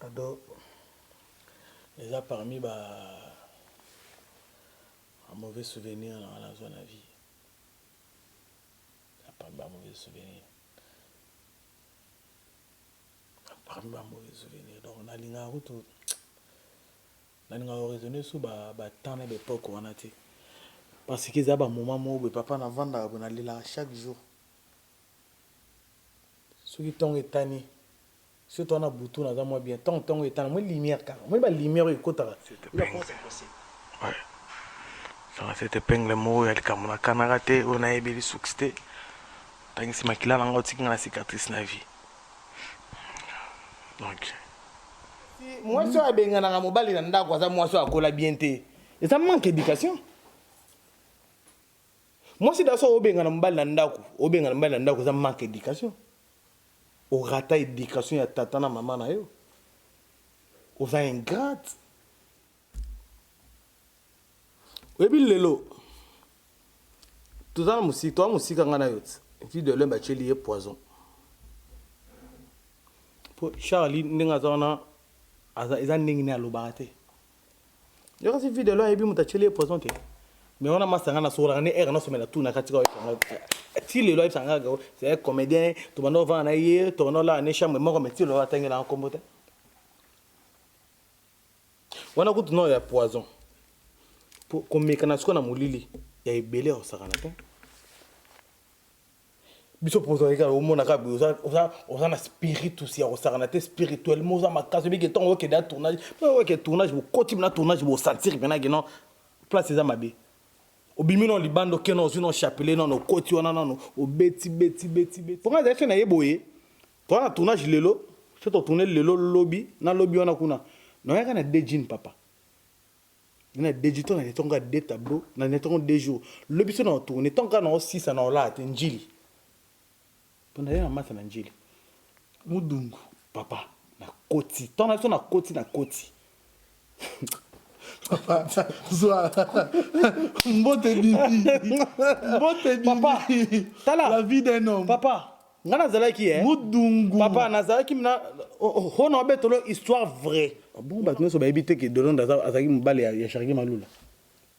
Ado, ils ont parmi un mauvais souvenir dans la zone à vie. Ça parmi un mauvais souvenir. Parmi un mauvais souvenir. Donc, on a l'ingénieur tout. On a raisonné sur temps et l'époque où on a été. Parce qu'ils ont un moment où papa n'a vendu chaque jour. Ceux qui t'ont étani. Surtout on a bouton dans moi bien. Tant étani. Moi lumière car. Moi la lumière est côté. Ouais. Cette épingle mot elle comme na kanarate on a ébili succès. Tant que c'est makila na ngoti na cicatrice na vie. Donc moi so abenga na mobali na ndako za moi so akola bien té. Et ça manque d'éducation. Moi si daso obenga na mobali na ndako ça manque d'éducation. O rata éducation ya tata na maman na yo. O za ingrate. Webi lelo. Tout ça la musique, toi musique ngana yot. Fille de l'homme bacheli est poison. Pour Charlie ninga zona aza ningi na lobate. Yo kasi fille de l'homme ebi mutacheli est poison te. Mais on a masanga na sora ne er na somela tout na katika si le loi sanga go c'est un comédien to bano va na ye to no la ne chambre moko meti lo atenge na kombote. Wana kutu no ya poison. Pour komekana siko na mulili ya ebele o sakana te. Biso pozo eka o mona ka oza na spiritu si o sakana te spirituellement za makazo bi ke ton o ke da tournage o ke tournage bo koti na tournage bo sentir bena ke non place za mabe. Obimi non libando ke non zino chapelet non koti wana non o beti. Pour nga za na yeboye. Toi na tournage lelo, c'est to tourner lelo lobby na lobby wana kuna. Non ya kana dejin papa. On a des jours, on a des tableaux, on a des jours. Le but, on a tourné, tant qu'on a 6 ans, on a un njili. On a un masse en njili. Moudungu, papa, na koti. Tant on a koti, na koti. Papa, Zoa, mbote bibi. Papa, tala. La vie d'un homme. Papa, ngana zalaki eh. Moudungu. Papa, nazalaki mina, on a betolo histoire vraie. Bon, bah, nous sommes habités que de l'onde à Mbale ya Charlie Malula.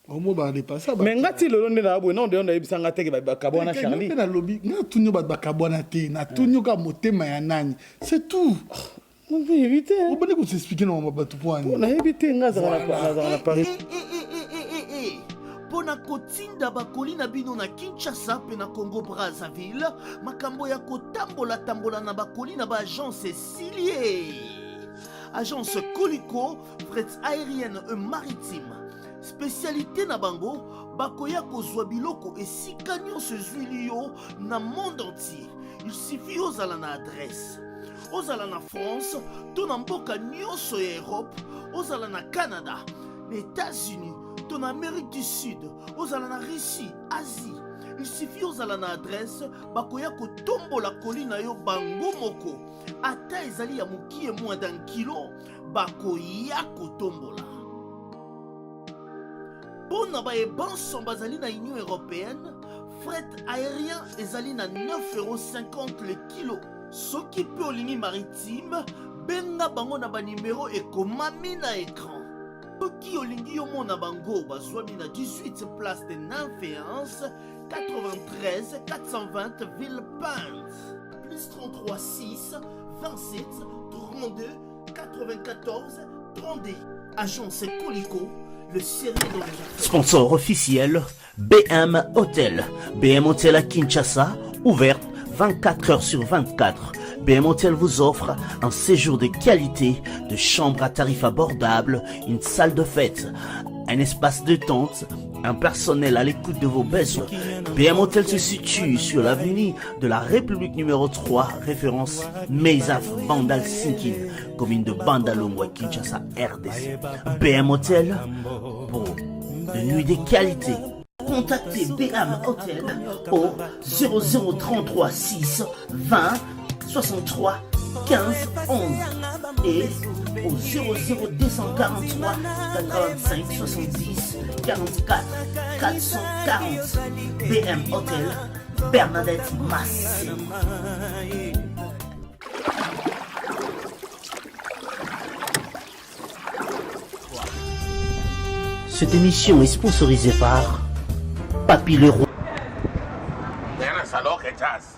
Au mot, bah, pas ça. Mais ngati le l'onde na abou, non, de l'onde à Ibisanga Teke, bah, Kabwana Charlie. Na lobby, na tunyo ba Kabwana te, na tunyo ka motema ya nani. C'est tout. On peut éviter. On peut nous expliquer non, bah, tout point. On a évité, ngaza na Paris. Pona kotinda bakoli na bino na Kinshasa pe na Congo Brazzaville, makambo ya kotambola na bakoli na ba agence Cilier. Agence Colicot, fret aérienne et maritime. Spécialité na bango, bakoya kozwa biloko esika nyonso ezwili yo na monde entier. Il suffit ozala na adresse. Ozala na France, to na mboka nyonso ya Europe, ozala na Canada, les États-Unis, to na Amérique du Sud, ozala na Russie, Asie. Il suffit ozala na adresse, bakoya kotombola kolina yo bango moko. Ata ezali ya mokie moins d'un kilo, bakoya kotombola. Pona ba ebanso bazali na Union Européenne, fret aérien ezali na 9,50 € le kilo. Soki pe olingi maritime, benga bango na ba numéro ekomami na écran. Soki olingi yo mona bango bazwami na 18 place de Nanféance, 93 420 Villepinte. Plus 33 6 27 32 94 32. Agence Colicot, le sérieux dans les affaires. Sponsor officiel, BM Hotel. BM Hotel à Kinshasa, ouverte 24 heures sur 24. BM Hotel vous offre un séjour de qualité, de chambres à tarifs abordables, une salle de fête, un espace de tente, un personnel à l'écoute de vos besoins. BM Hotel se situe sur l'avenue de la République numéro 3, référence Meizaf Bandal Sinkin, commune de Bandalongwa, Kinshasa, RDC. BM Hotel pour de nuits de qualité. Contactez BM Hotel au 0033 6 20 63 15 11 et au 00243 85 70 44 440. BM Hotel, Bernadette Massé. Cette émission est sponsorisée par Papy le Roi. Salon que jazz,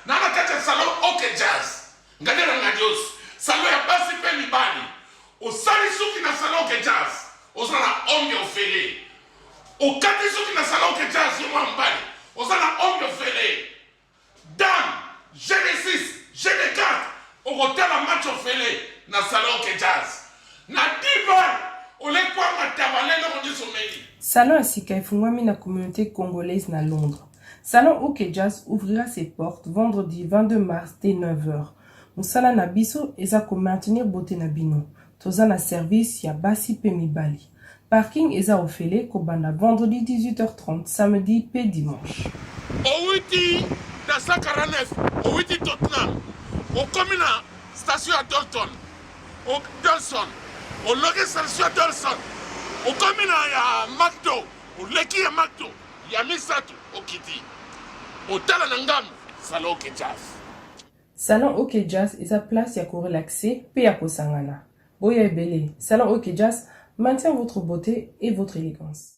nana kacha salon ok jazz. Ngadera ngadios, salon ya basi pe mibali. O sali suki na salon que jazz, o sana ombi ofele. O kati suki na salon que jazz yo mbali, o sana ombi ofele. Dame, Genesis, GD4, o hotel a match ofele na salon que jazz. Na diva, o le kwa matabale no kondisomeli. Salon Asika efungwami na communauté congolaise na Londres. Salon OK Jazz ouvrira ses portes vendredi 22 mars dès 9h. Musala na biso eza ko maintenir beauté na bino. Toza na service ya basi pe mibali. Parking eza ofele ko banda vendredi 18h30, samedi pe dimanche. Owiti na 149, Owiti Tottenham. O komina station à Dalton. O Dalson. O loge station à Dalson. O komina ya McDo. O leki ya McDo. Ya Misatu. O Kiti. O tala nangam. Salon OK Jazz. Salon OK Jazz eza place ya ko relaxer pe ya ko sangana. Boya ebele. Salon OK Jazz maintient votre beauté et votre élégance.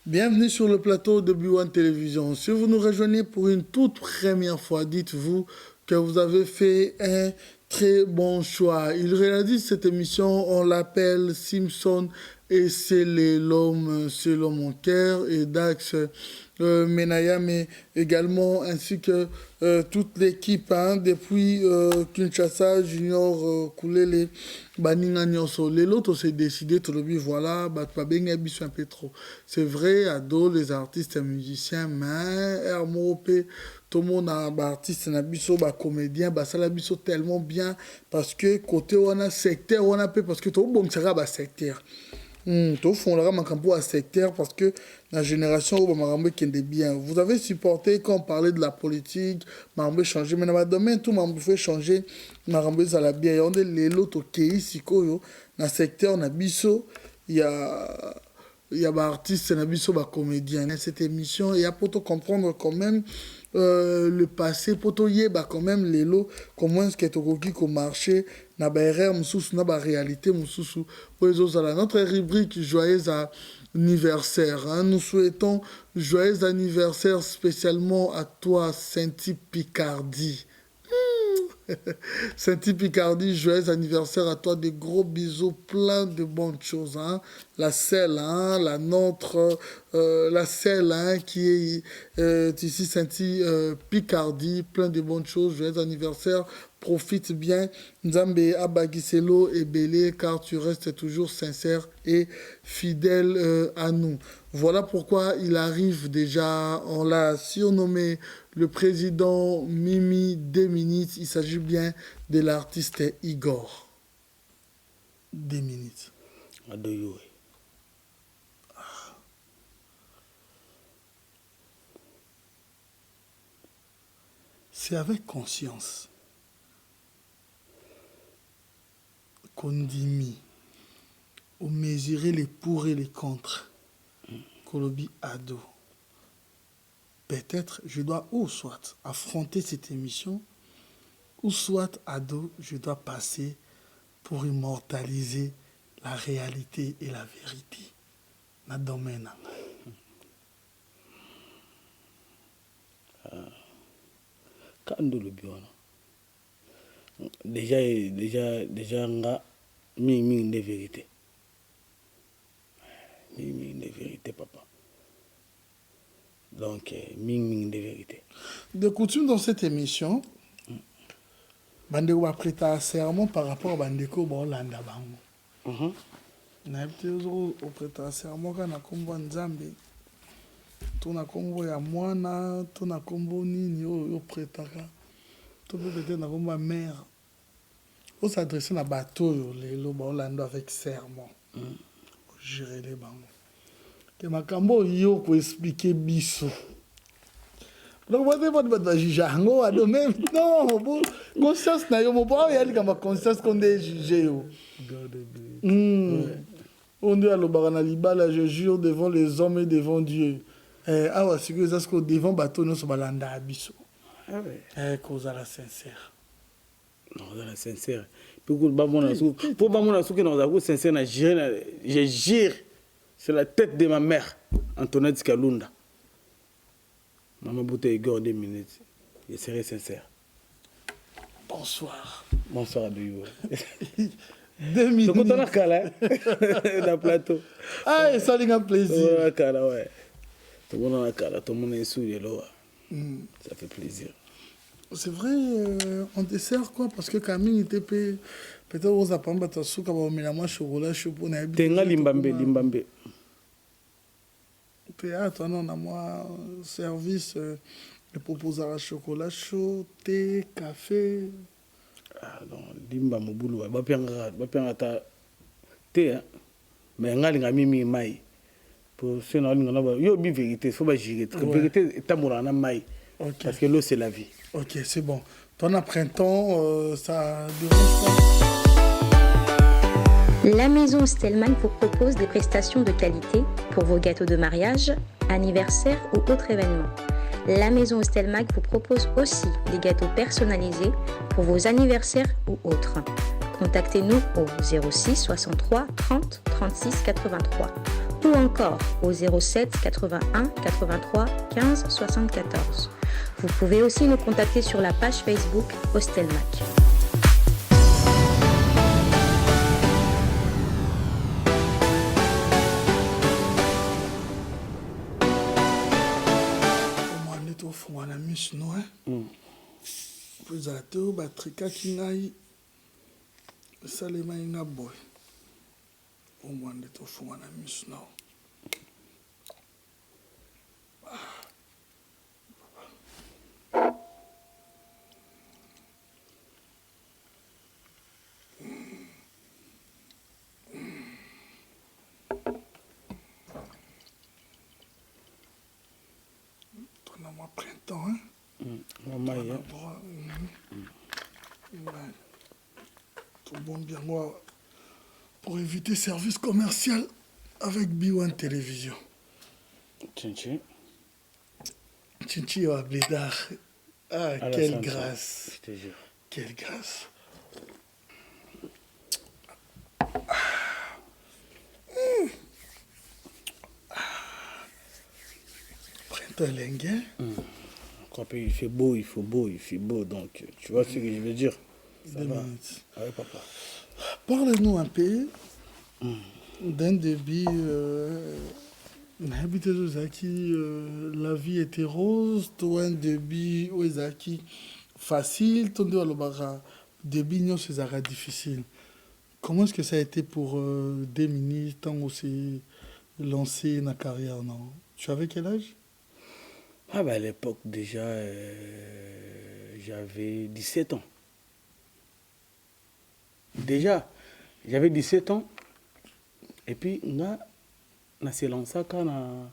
Bienvenue sur le plateau de B1 Télévision. Si vous nous rejoignez pour une toute première fois, dites-vous que vous avez fait un très bon choix. Il réalise cette émission, on l'appelle Simpson et c'est l'homme selon mon cœur et Dax Menaya, mais également ainsi que toute l'équipe depuis Kinshasa Junior Koulele Baninga Nyonso. Les autres s'est décidé tout le bien voilà Batpabenga biso un peu trop. C'est vrai, ado les artistes et musiciens mais RMOP tout le monde a artiste na biso ba comédien ba sala biso tellement bien parce que côté on a secteur on a parce que tout bon sera ba secteur. Tout fond là makambo à secteur parce que la génération où makambo qui est bien. Vous avez supporté quand on parlait de la politique, makambo changer mais dans le domaine tout makambo fait changer makambo ça la bien on les l'autre qui sikoyo na secteur na biso il y a ba artiste na biso ba comédien dans cette émission et pour te comprendre quand même le passé pour te yeba quand même les lots comment est-ce que tu ko marché na ba erreur mususu na ba réalité mususu pour les autres notre rubrique joyeux anniversaire hein. Nous souhaitons joyeux anniversaire spécialement à toi Sainty Picardie. Sainty Picardie, joyeux anniversaire à toi, des gros bisous, plein de bonnes choses. Hein. La selle, hein, la nôtre, la selle hein, qui est ici, Sainty Picardie, plein de bonnes choses, joyeux anniversaire. Profite bien, Nzambe Abagiselo et Belé, car tu restes toujours sincère et fidèle à nous. Voilà pourquoi il arrive déjà, on l'a surnommé le président Mimi 2 minutes. Il s'agit bien de l'artiste Igor. 2 minutes. C'est avec conscience qu'on dit on mesurer les pour et les contre. Kolobi ado. Peut-être je dois ou soit affronter cette émission, ou soit ado, je dois passer pour immortaliser la réalité et la vérité. Na domaine. Kando le bio. Déjà nga ming de vérité. Ming de vérité papa. Donc ming de vérité. De coutume dans cette émission, Bandeko va prêter un serment par rapport à Bandeko Bolanda Bango. Na au prêter un serment quand na kombo Nzambe. Tuna kombo ya mwana, tuna kombo nini yo prêtaka. To peut-être na kombo mère. On s'adresse à bateau les Bolanda avec serment. Gérer les bango. Que makambo yo ko expliquer biso. Donc moi je vais juger même non bon conscience na yo mo pas y aller comme conscience qu'on est jugé yo. On dit à l'obara libala je jure devant les hommes et devant Dieu. Ah ouais c'est que ça ce que devant bateau nous so balanda biso. Ah ouais. Cause à la sincère. Non, on est sincère. Pour que souki na sincère na je gire sur la tête de ma mère Antoinette Kalunda. Maman Bouté Igor 2 minutes. Je serai sincère. Bonsoir. Bonsoir à Doyo. 2 minutes. Donc on a cala dans le plateau. Ah, et ça, c'est un plaisir. On a cala, ouais. Tout le monde a cala, tout le monde est sous les lois. Ça fait plaisir. C'est vrai, on dessert quoi? Parce que Camille était peut-être aux apambes, tu as su qu'on met la main chocolat, chocolat, on a habité. Tenga limbambe. Théâtre, non, on a moi, service, le proposeur à chocolat chaud, thé, café. Ah non, limba mobulu, ba pianga ta thé, hein. Mais ngali ngami mai. Pour ce non linga ba yo bi vérité, faut pas gérer. Vérité est amour en mai. Parce que l'eau c'est la vie. Ok, c'est bon. Ton printemps, ça dérange pas. La maison Stelman vous propose des prestations de qualité pour vos gâteaux de mariage, anniversaire ou autres événements. La maison Stelmag vous propose aussi des gâteaux personnalisés pour vos anniversaires ou autres. Contactez-nous au 06 63 30 36 83 ou encore au 07 81 83 15 74. Vous pouvez aussi nous contacter sur la page Facebook Hostelmac. Vous avez tout, batrika kinai, salema inga boy. Au moins de tout fou en amis, non. Ton amour printemps, hein? Maman, tout bon bien moi pour éviter service commercial avec B1 Télévision. Tchinchi. Tchinchi au Ablédard. Ah, À quelle la grâce. je te jure. Quelle grâce. Printemps linguin. Il fait beau, donc tu vois ce que je veux dire. Ça 2 va. minutes. Ah oui, papa. Parle-nous un peu d'un début. Habité Zaki, la vie était rose, toi un début où Zaki facile, ton début non c'est difficile. Comment est-ce que ça a été pour des ministres tant aussi lancé dans la carrière, non? Tu avais quel âge? Ah bah à l'époque déjà, j'avais 17 ans. Déjà, j'avais 17 ans. Et puis, on s'est lancé dans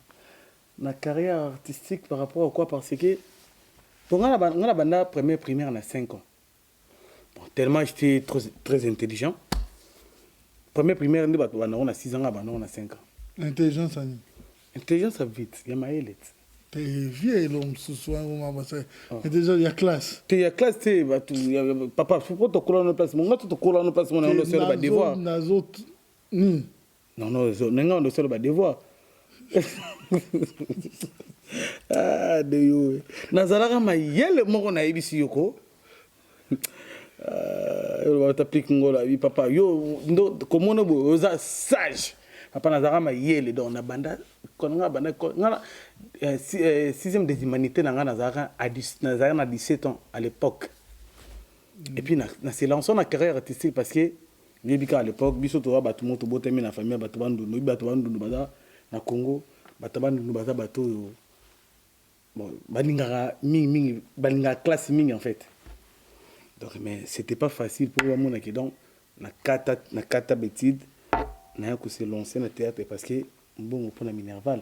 la carrière artistique par rapport à quoi? Parce que, on a la première primaire à 5 ans. Bon, tellement j'étais très intelligent. Première primaire, on a 6 ans, on a 5 ans. L'intelligence, Annie. Intelligence, ça vite, il y a ma élite. T'es vieille, l'homme, ce soir, mais déjà, il y a classe. Il y a classe, papa, il faut que tu colles en place. Mon gars, tu colles en place, on a le seul devoir. Non, on a le seul devoir. Ah, de yo. Nazaraka ma yele moko na ibisi yoko. Yo t'applique ngola oui papa yo ndo komono bo oza sage. Papa nazaraka ma yele donc na banda konga banda ngala 6e des humanités na nazaraka à 17 ans à l'époque. Et puis na se lancé na carrière artistique parce que yebika à l'époque biso to ba tout monde botemi na famille ba to bandu no ba to bandu baza na Congo ba to bandu baza bato bon balinga mingi balinga classe mingi en fait. Donc mais c'était pas facile pour moi mon donc na kata betide na ko se lancer na théâtre parce que bon pour la Minerval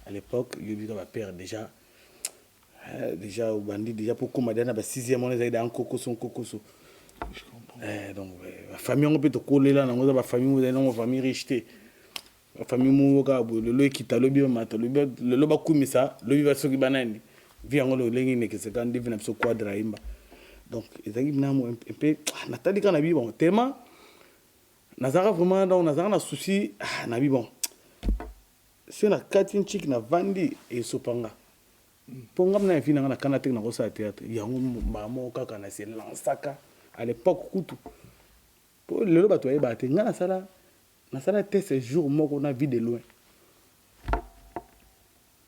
à l'époque yebika ba père déjà au bandit déjà pour commander na ba 6e on les dans kokoso. Je comprends. Donc la famille on peut te coller là dans la famille on famille riche la famille mo ka bo le qui t'a le bien mat le ba kumisa le va soki banani vi yango lo lengi ne kese kan devina biso quadra imba donc ezaki binamo un peu natali kana bi bon tellement nazaka vraiment donc nazaka na souci na bi bon c'est na katin chick na vandi et sopanga ponga na vi na kana tek na ko sa théâtre yango mamo kaka na se lansaka à l'époque kutu pour le bato ya ba te ngana sala test jour moko na vie de loin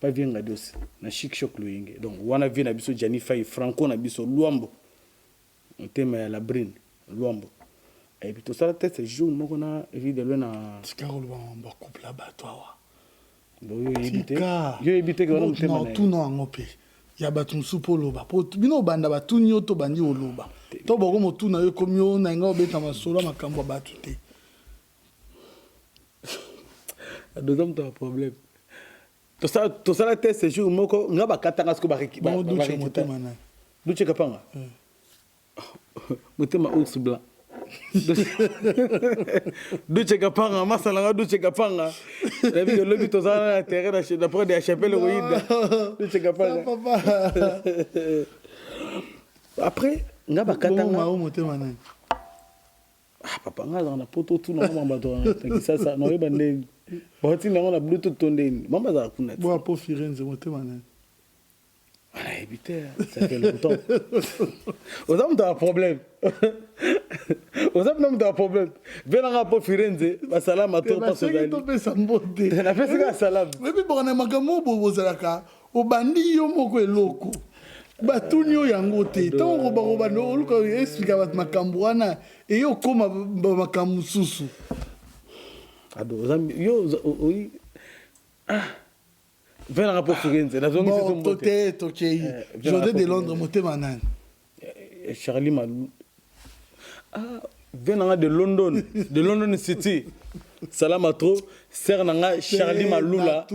pas bien ngados na chic choc loyenge donc wana vie na biso Jani Fay Franco na biso Luambo on tema ya la brine Luambo et puis tout ça test jour moko na vie de loin na Carole ba couple là bas toi yo éviter que on tema na tout non ngopé ya batu supo loba po bino banda batu nyoto bandi oloba to boko motu na yo komyo na nga obeta masolo makambo batu te deuxième ton problème tout ça la test ce jour moko nga ba katanga sko ba réki ba duche motema na duche kapanga motema ours blanc duche kapanga masala nga duche kapanga la vie de lobby to ça na terrain d'après des chapelle roïde duche kapanga après nga ba katanga motema na papa nga na poto tout na mamba to ça ça no yeba ndenge boti na ngona bluetooth tondeni mamba za kuna bo po Firenze motema na voilà éviter ça fait longtemps aux hommes d'un problème venanga po Firenze basalama to paso dali to pesa mbote na pesa ka salam mais bona makambo bozalaka obandi yo moko eloko batuni yo yango te tango bakoba no luka explique bat makambo wana et yo koma makambo susu ado yo oui venanga po Firenze na zongi to mbote to kei Jodé de Londres motema nani Charlie Malou venanga de London City salama trop ser nanga Charlie Malula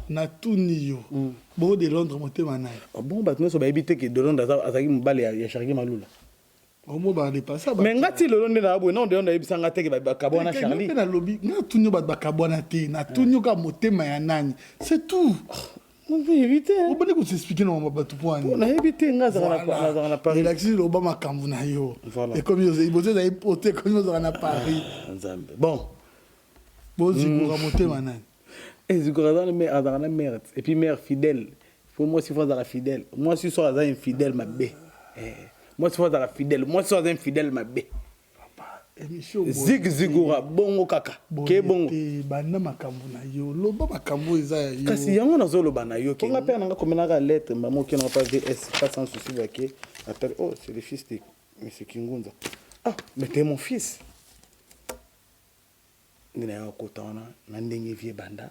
na tuniyo bo de Londres motema nani bon ba tno so ba éviter que de Londres azaki mbale ya Charlie Malula omo ba dépasser mais ngati le Londres na bo non de Londres ebisanga te ke ba kabona Charlie na lobby na tuniyo ba kabona te na tuniyo ka motema ya nani c'est tout on veut éviter on peut nous expliquer non ba tout point on a évité ngaza na Paris relaxer le ba makambu na yo et comme yo ibose za ipoté comme yo na Paris nzambe bon zikura motema nani zikura dans mais dans la merde et puis mère fidèle pour moi si faut la fidèle moi si sois un infidèle ma bé moi si faut la fidèle moi si sois un infidèle ma bé zigura bongo kaka ke bongo banda makambo na yo loba makambo eza yo kasi yango nazo loba na yo ke nga père nanga komenaka lettre maman qui n'a pas VS pas sans souci vaquer appelle oh c'est le fils de monsieur Kingunza mais t'es mon fils nina ya kotana na ndenge vie banda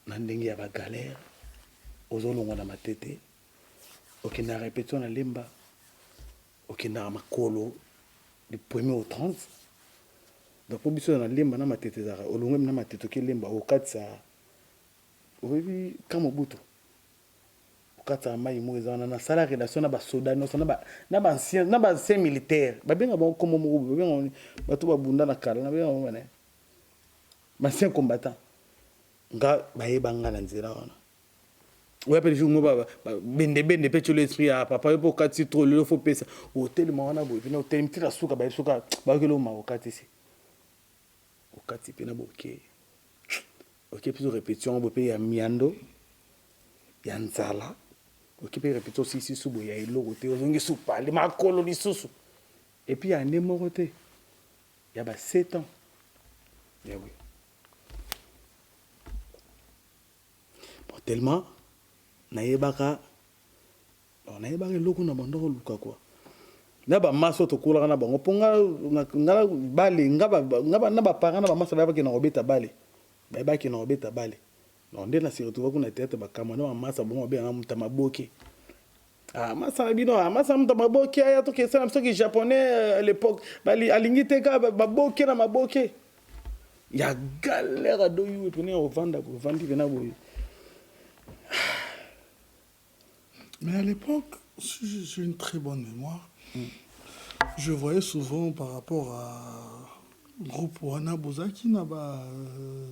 na ndenge ya ba galère ozolonga na matete okenda répétition na lemba okenda makolo du 1er au 30 donc pour biso na lemba na matete zara olonga na matete ke lemba okatsa obi kama buto okatsa mai moza na sala relation na ba soda no na ba ancien militaire ba benga ba komo mo ba benga bato ba bunda na kala na benga mo bana ba ancien combattant nga ba yebanga na nzira wana ouais après jour moi bende petit l'esprit à papa pour quatre trop le faut payer hôtel mana bo venir hôtel petit la souka ba que le ma okati ici okati pena bo OK puis répétition bo payer ya miando ya nzala OK puis répétition si subo ya ilo côté ozongi soupa le makolo lisusu et puis ya ndemo côté ya ba 7 ans ya oui bon tellement nayebaka eloko na bandoko luka kwa na ba maso to kula na bango ponga ngala bale ngaba na ba parana ba maso ba ki na obeta bale ba ki na obeta bale non ndena surtout kuna tete ba kama na masa bongo be na mta maboki masa bino masa mta maboki ya to ke sana msoki japonais à l'époque bali alingite ka maboki na maboki ya galère do yu pene o vanda ko vandi vena boy. Mais à l'époque, j'ai une très bonne mémoire. Je voyais souvent par rapport à groupe Wana Boza qui n'a pas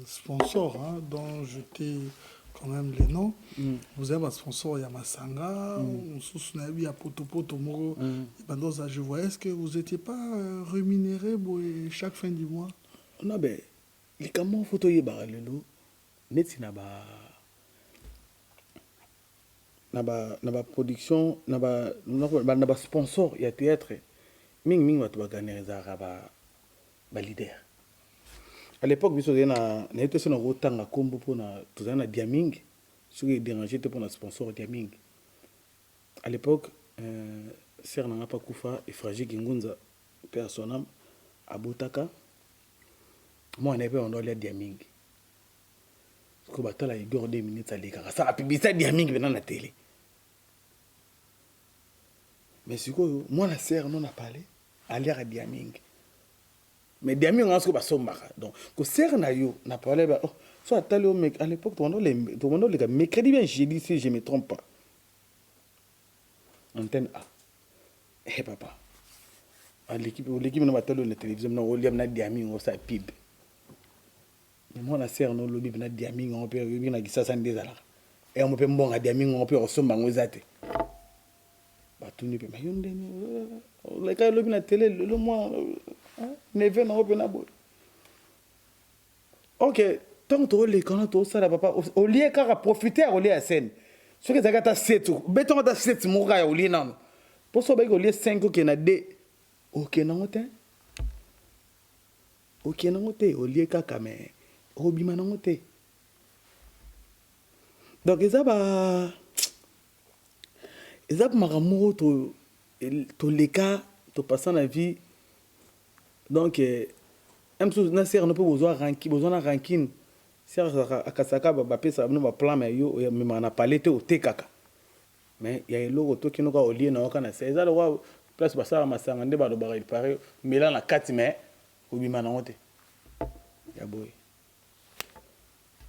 sponsor, dont j'étais quand même les noms. Vous avez un sponsor, il y a Masanga, il y a Poto Moro. Je voyais, est-ce que vous n'étiez pas rémunéré chaque fin du mois? Non, mais les camons photo y baralelo, net na ba production, na ba sponsor, il y a théâtre. Ming va te gagner ba leader. À l'époque, biso na été sur un rotanga combo pour na tout ça na diaming, ce qui est dérangé pour na sponsor diaming. À l'époque, Ser Nanga Pakufa et Fragile Kingunza personnam Abutaka. Moi, on avait un dollar diaming. Parce que batala Igor 2 minutes à l'écart. Ça a publié diaming venant à la télé. Mais c'est quoi, moi la Ser non a parlé à l'air à diaming. Mais diaming on a ce que ça marche. Donc, que Ser na yo n'a parlé soit à l'époque tout le monde les mercredi bien jeudi si je me trompe pas. Antenne A. Eh papa. L'équipe n'a pas tellement la télévision, non, on a diaming on sa pib. Mais moi, la sœur, nous, le bébé, diaming, on peut, il y a 70 ans. Et on peut bon à diaming, on peut ressemble à Mozate. Bah, tout n'est pas. Mais le cas, le bébé, télé, le mois, 9 ans, on peut n'aboyer. Ok, tant que les canaux, tout ça, papa, au lieu qu'à profiter, au lieu à scène. Ce que ça gâte à 7, béton à 7, moura, au lieu non. Pour ça, au lieu 5, qui n'a des. Ok, non, ok, non, au lieu qu'à mais. Robima non te. Donc ils ont maramouro to les cas to passant la vie. Donc même si na ser no peut besoin ranking ser akasaka ba pesa no ba plan mais yo mais na parler te o te kaka. Mais il y a le logo qui no ka olier na kana c'est ça le roi place ba ça masanga nde ba do ba il paraît mais là na 4 mais robima non te. Ya boy.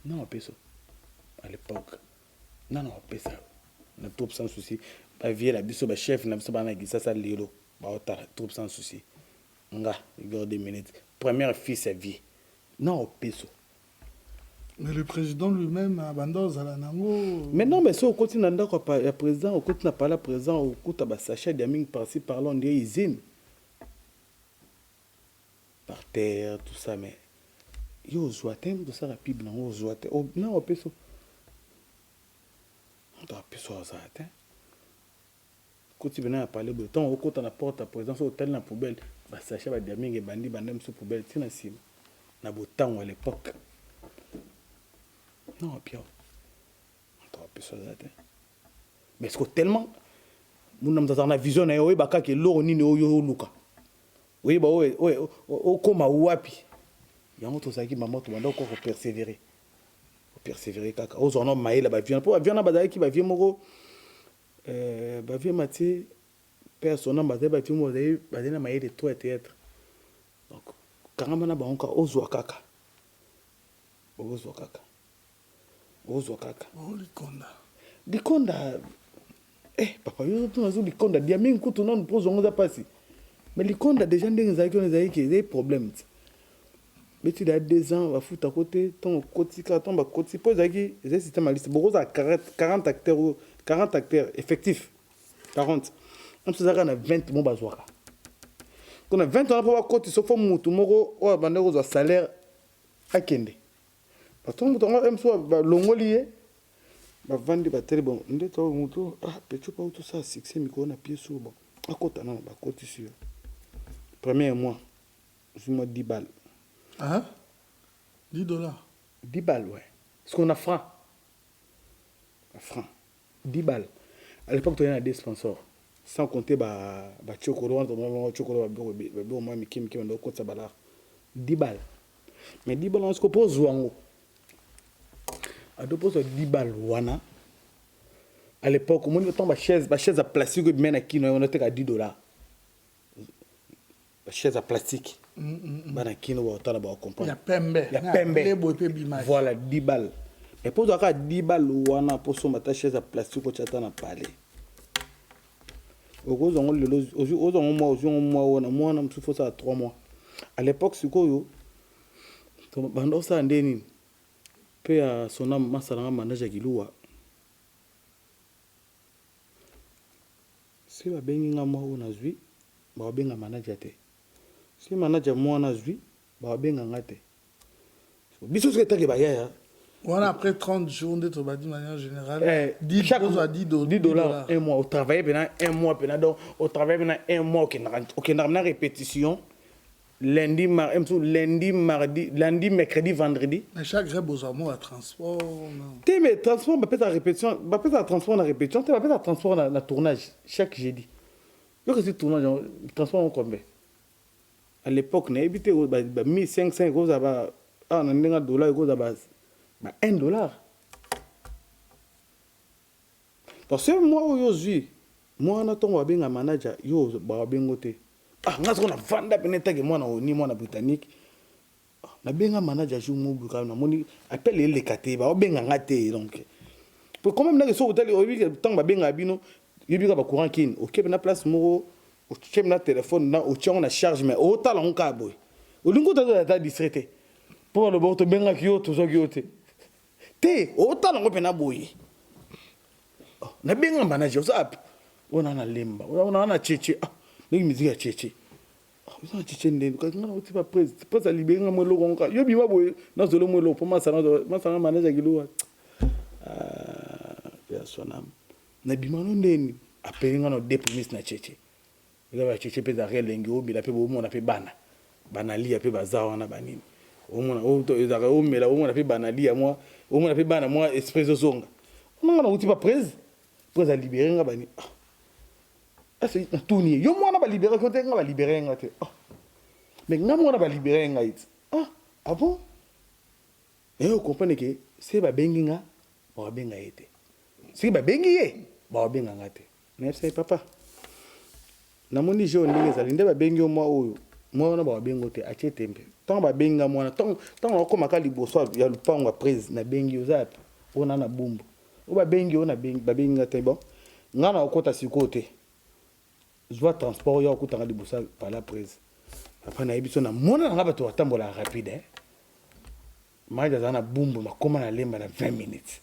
Non, on ça. À l'époque. Non, on peut ça. On a tout sans souci. Pas vieux la biso, chef, n'a pas na gisa ça lilo. Bah, on a tout sans souci. Nga, il garde 2 minutes. Première fille, c'est vie. Non, on peut ça. Mais le président lui-même a abandonné à la Nango. Mais non, mais ça, au côté d'un président, au côté n'a pas la président, au côté de Sacha Diaming par-ci, par-là, on dirait usine. Par terre, tout ça, mais. Yo zoatem de ça rapide non zoatem non on peut ça on doit peut ça zoatem quand tu venais à parler de temps au côté de la porte à présence hôtel na poubelle bah Sacha va dire mingi bandi bandem sous poubelle tina sim na beau temps à l'époque non puis on doit peut ça zoatem mais est-ce que tellement mon homme dans la vision na yo baka ke lo ni no yo luka oui bah ouais o koma wapi yango tozaki maman to banda ko persévérer kaka ozono maïla ba vient pour vient na bazali ki ba vient moko ba vient mati personnel ba vient mo ba na maïla de toi théâtre donc kangama na ba onka ozwa kaka likonda papa yo to nazo likonda diaming kutu non pose onza pasi mais likonda déjà ndenge zaki ki des problèmes. Mais tu as 2 ans, va foutre à côté, ton côté, ton bas côté, pose à qui, c'est système à liste. Beaucoup à 40 acteurs effectifs. 40. On se a 20 mots bazoaka. Quand on a 20 ans, on a côté, sauf que tout moro, on a bandé un salaire à Kende. Parce que on a un soit l'ongolier, va vendre des télé bon. On dit toi, mouton, petit pas tout ça, 6 micro, on a pied sur bon. À côté, non, à côté sur. Premier mois, je me 10 balles. Ah, $10. 10 balles, ouais. Parce qu'on a franc. 10 balles. À l'époque, tu as des sponsors. Sans compter, Chokoro, 10 balles. Mais 10 balles, on se propose, à 10 balles, à l'époque, on a une chaise à plastique, on a $10. Chaise à plastique. Bana kino wa tala ba comprendre. Ya pembe. Voilà 10 balles. Et pour ça 10 balles wana pour so mata chaise à plastique ko chata na parler. Ogo zongo lelo ozo mois wana moi na msufu ça 3 mois. À l'époque siko yo to bando ça ndeni. Pe à son âme, masalanga manage giloua. Si va benga moi on a zui, ba benga manager te. Si manager moi on a zui, ba benga ngate. Biso ce que ba ya. Voilà, après 30 jours, on est de manière générale. 10 $10 un mois. Au travail pendant un mois donc au travail pendant un mois OK na répétition. Lundi, mercredi, vendredi. Mais chaque grève besoin de transport. Tu mais transport, on peut répétition, on peut transport na répétition, tu peux transport na tournage chaque jeudi. Yo que c'est tournage, transport on combien? À l'époque, na habité 1500 euros à na ndinga dollar euros à base. Bah $1. Parce que moi aujourd'hui, moi na tongo benga manager yo ba bengote. Ah, ngazo na vanda peneta ke mwana oni mwana britannique. Na benga manager jou mo buka na moni appelle les kate ba benga ngate donc. Pour quand même na so hotel obi ke tang ba benga bino, yobi ka ba courant kin. OK na place mo o chem na téléphone na o tchong na charge mais o tala on ka boy. O lingo ta distraité. Pour le bon to benga ki yo to zo ki yo te. Te o tala ngo pena boy. Na benga manager so ap. Ona na lemba. Ona na cheche. Ngi musique ya cheche. Vous en cheche ndeni. Quand on a pas prise, pas à libérer moi lo gonka. Yo bima boy na zolo mo lo pour ma sana manager giloa. Ya sonam. Na bima no ndeni. Apeli ngano deprimis na cheche. Ila ba cheche pe za relengi obi la pe bo mo na pe bana. Bana lia pe bazawa na banini. O mo na o to ezaka o mela o mo na pe bana lia moi. O mo na pe bana moi espresso zonga. On ngana uti pas prise. Pour à libérer nga bani. Ah c'est tout ni. Yo moi na ba libérer quand nga ba libérer nga te. Mais nga moi na ba libérer nga it. Ah bon? Et vous comprenez que c'est ba bengi nga ba benga ete. C'est ba bengi ye ba benga nga te. Merci papa. Na moni jo ndenge za linde ba bengi moi oyo. Moi na ba bengo te a tempe. Tant ba benga moi na tant on koma ka liboso ya lupango prise na bengi ozap. Ona na bumbu. O ba bengi ona bengi ba bengi nga te bon. Nga na okota sikote. Joie transport yo okutanga liboso par la prise. Après na ebiso na mona nga bato atambola rapide. Maïda zana bumbu makoma na lemba na 20 minutes.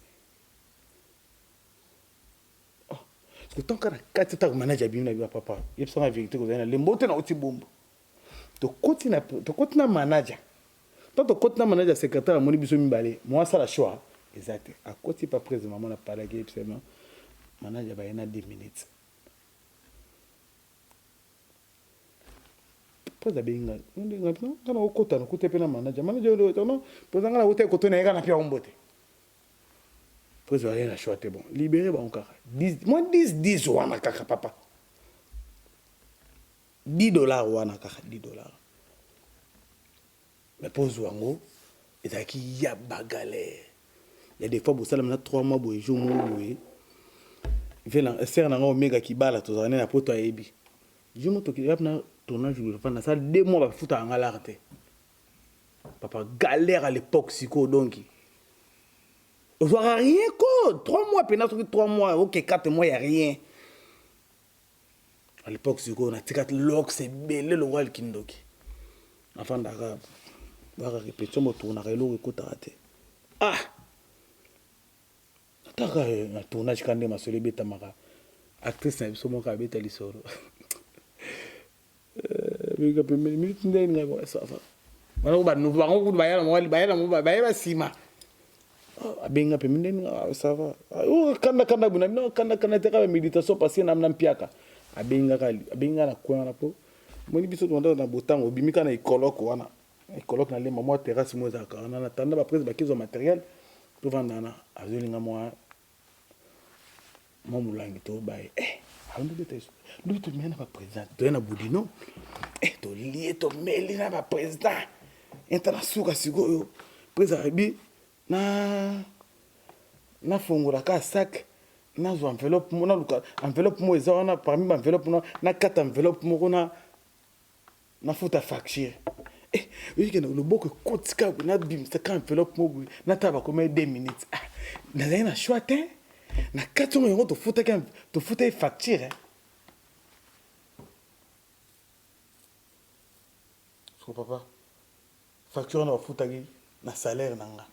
Parce que tant que quand tu as manager bien na papa, il faut la vérité que na lembo te na oti bumbu. To koti na manager. Tant to koti na manager secrétaire moni biso mibale. Moi ça la choix. Exact. À côté pas prise maman na parlé que absolument manager ba na 10 minutes. Pas da benga. Ndinga non kana okota na kutepe na manager. Manager ndo non. Pour ngana wote koto na ngana pia ombote. Pour ça rien à choix bon. Libérer ba encore. 10 wana kaka papa. $10 wana kaka $10. Mais pose wango ezaki ya bagalère. Il y a des fois, vous savez, 3 mois, vous jouez, vous savez, c'est un omega qui bat la tous les poto à Ebi. Je me tourne na tournage, je vais faire ça 2 mois, va foutre en alerte. Papa galère à l'époque, psycho donc. On voit rien quoi. 3 mois, pénal 3 mois, ok 4 mois, il y a rien. À l'époque, psycho, on a tiré l'ox, c'est belé le roi kindoki. Enfant d'arabe, va répéter mon tournage, l'eau écoute raté. Ah. Taka na tournage quand ma sole beta mara actrice na biso moka beta lisoro biga pe minute ndeni ngako ça va bana ba no bango ba yala mo ba yala sima abenga pe minute ça va o kanda buna no kanda te ka méditation parce na mpiaka abenga na kwa na po moni biso tonda na botango bimika na ikoloko wana ikoloko na le maman terrasse mo za ka na tanda ba prise ba kizo matériel pour vendre na azolinga moi mon moulangi to baye ando beteso lui to mena ba président to na budino to lié to meli na ba président international sigo président bi na fongura ka sac na zo enveloppe mo na luka enveloppe mo ezona parmi ba enveloppe na 4 enveloppe mo na futa facture oui que le boko kotika na bim ça quand enveloppe mo na taba comme 2 minutes na na choix na 4 euros to futa facture so papa facture na futa na salaire nanga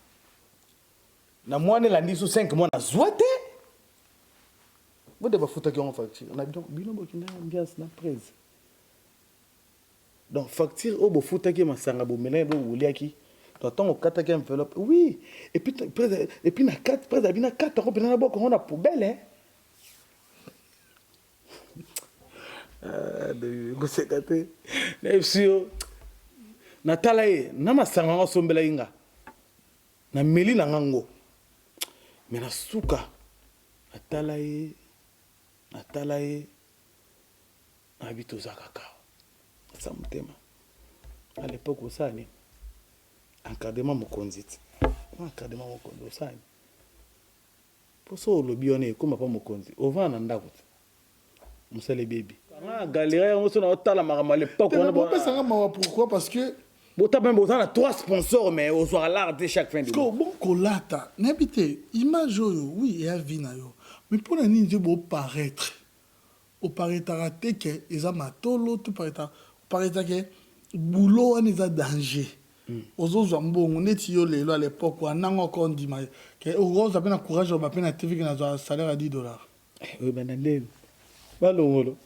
na mwana elandi so 5 mois nazwa te bode bafutaki yango facture na bino bokenda ambiance na prese donc facture oyo bofutaki masanga bomela bo boliaki donc ntango okataki enveloppe oui et puis na 4 prese abi na 4 euros mpena na bokongo na poubelle koseka te nayebi natala ye na masanga yango asombelaki nga na meli na ngango me na suka natala ye nayebi toza kaka asa motema à l'époque osani encadrement mokonzi ti encadrement mokonzi osani mpo so olobi wana ekóma mpa mokonzi ovanda na ndako ti mosala ebebi galera yango so na otala makambo à l'époque wana bopesanga mawa pourquoi parce que botapa mpe ozala na 3 sponsors mais ozwaka l'art te chaque fin de mois bon kolata nayebi te image oyo oui eya vi na yo mais mpo na nini nzoi boparaître oparaîtraka te ke eza matolo to oparaîtra ke boulot wana eza danger ozozwa mbongo neti yo lelo à l'époque wanango oko ndima ke okozwa mpe na courage oba mpe na tv ke nazwa salaire ya $10 oyo bana ndeni balongolo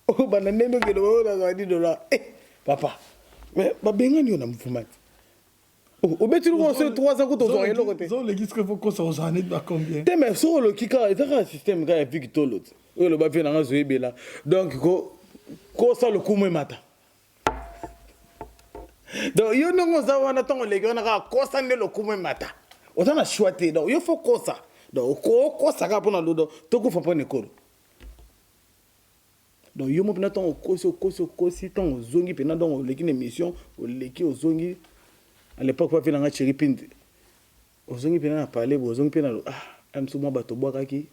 oyo bana ndeni okende bao nazwa $10 papa mais babengani yo na mvuma ti obetili konse 3 ans kuta ozwaka eloko te zolekisike fo kosa ozala neti bacombien te mais so oloki kaka eza kaka système kaka ya viki tolo ti oyo oloba mpe nanga zoyebela donc kosa lokumu emata donc yo ndenge oza wana ntango oleki wana kaka kosa nde lokumu emata oza na choix te donc yo fo kosa donc okosa kaka mpona lodo tokufa mpo na ekolo donc yo mo mpena ntango okosi ntango ozongi mpena donc oleki na émission oleki ozongi à l'époque pape nanga chéri pinde ozongi mpena na palais boye ozongi mpena amso mwa bato obwakaki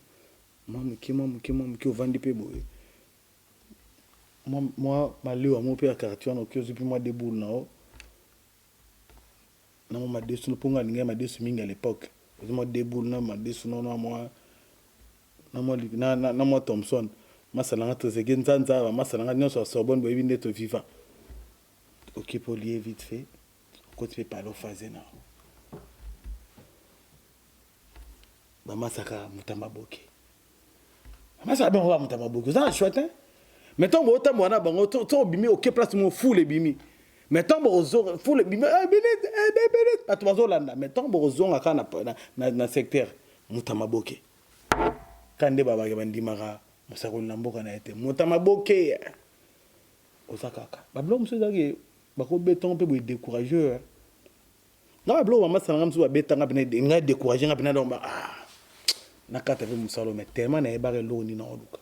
mwa moke ovandi mpe boye mwa malewa mo mpe ya quartier wana oki ozwi mpe mwa deboule nao na mwa madesu mpongo alingai madesu mingi à l'époque ozwi mwa deboule na madesu nono na mwa Thompson masalanga tozeki nzanza masalanga nyonso ya Sorbonne boyebi nde toviva oki mpo lie vite fait okoti mpe pale ofaze nao bamasaka mutamba boke bamasaka bengo ba mutamba boke oza na choix te mais ntango botambola na bango to obimi oke place mo fule ebimi mais ntango bokozonga fule ebimi bato bazolanda mais ntango bokozonga kaka na secteur mutamba boke ka nde babake bandimaka mosakoli na mboka na ye te mutamba boke oza kaka babilo mosusu ezalaki bakobetongo mpe boye décourageur nga babilo bamasalanga mosusu babetanga mpena nga décourage nga mpena donc nakata mpe mosalo mais tellement nayebaka eloko nini naoluka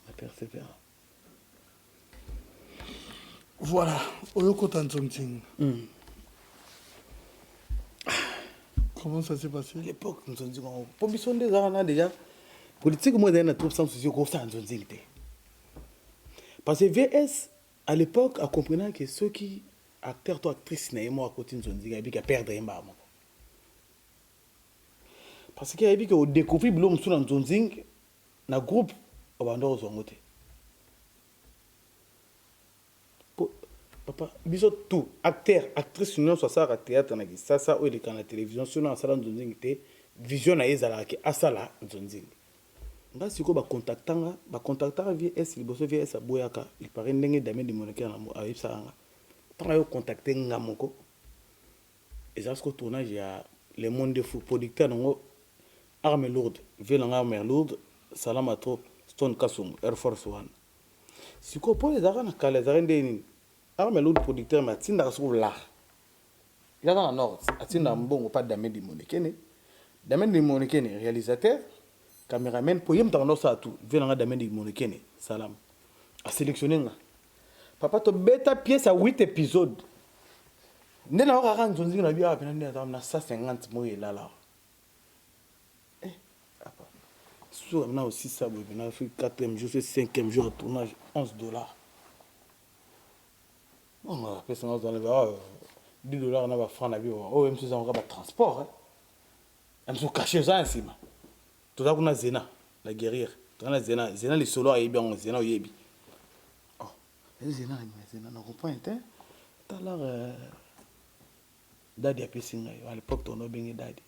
na persévère voilà oyokota nzongting comment ça s'est passé à l'époque nzongting yango mpo biso nde ezaka na déjà politique mo ezali na trop sans souci okosala nzongting te parce que VS à l'époque a compris que ceux qui acteurs ou actrices na yemo akoti nzongting ayebi ka perdre ye mbala moko parce que ayebi ke odécouvrir bilo mosusu na nzongting na groupe obanda kozwa yango te papa biso tout acteur actrice nyonso asalaka théâtre na kisasa oyo eleka na télévision sono asala nzongting te vision na ye ezalaka ke asala nzongting nga sikoyo bacontactanga VS liboso VS aboyaka lipare ndenge Damien Dimoneke ayebisaka nga ntango ayo contacte nga moko eza siko tournage ya Le Monde de Fou producteur nango Arme Lourde vie nanga Arme Lourde salama trop Stone Kasongo Air Force One sikoyo mpo ezalaka na kala ezalaka nde nini Arme Lourde producteur me atindaka siko lar ezaka na nord atindaka mbongo pa Damien Dimoneke ne Damien Dimoneke ne réalisateur cameraman pour yem tanga ça tout venanga Damien Dimoneke ne salam a sélectionner nga papa to beta pièce à 8 épisodes nde na okaka nzonzi na biya pena nde na 150 moye lala papa sur na aussi ça na fait 4e jour c'est 5e jour de tournage $11 on a fait ça dans le $10 na ba franc na biyo oh même si ça on va transport hein même si caché ça en cima tout ça qu'on a Zena la guerrière tout ça Zena les solos ayebi on Zena oyebi oh Zena na comprend hein t'as l'air Daddy a payé à l'époque, on a bien Daddy.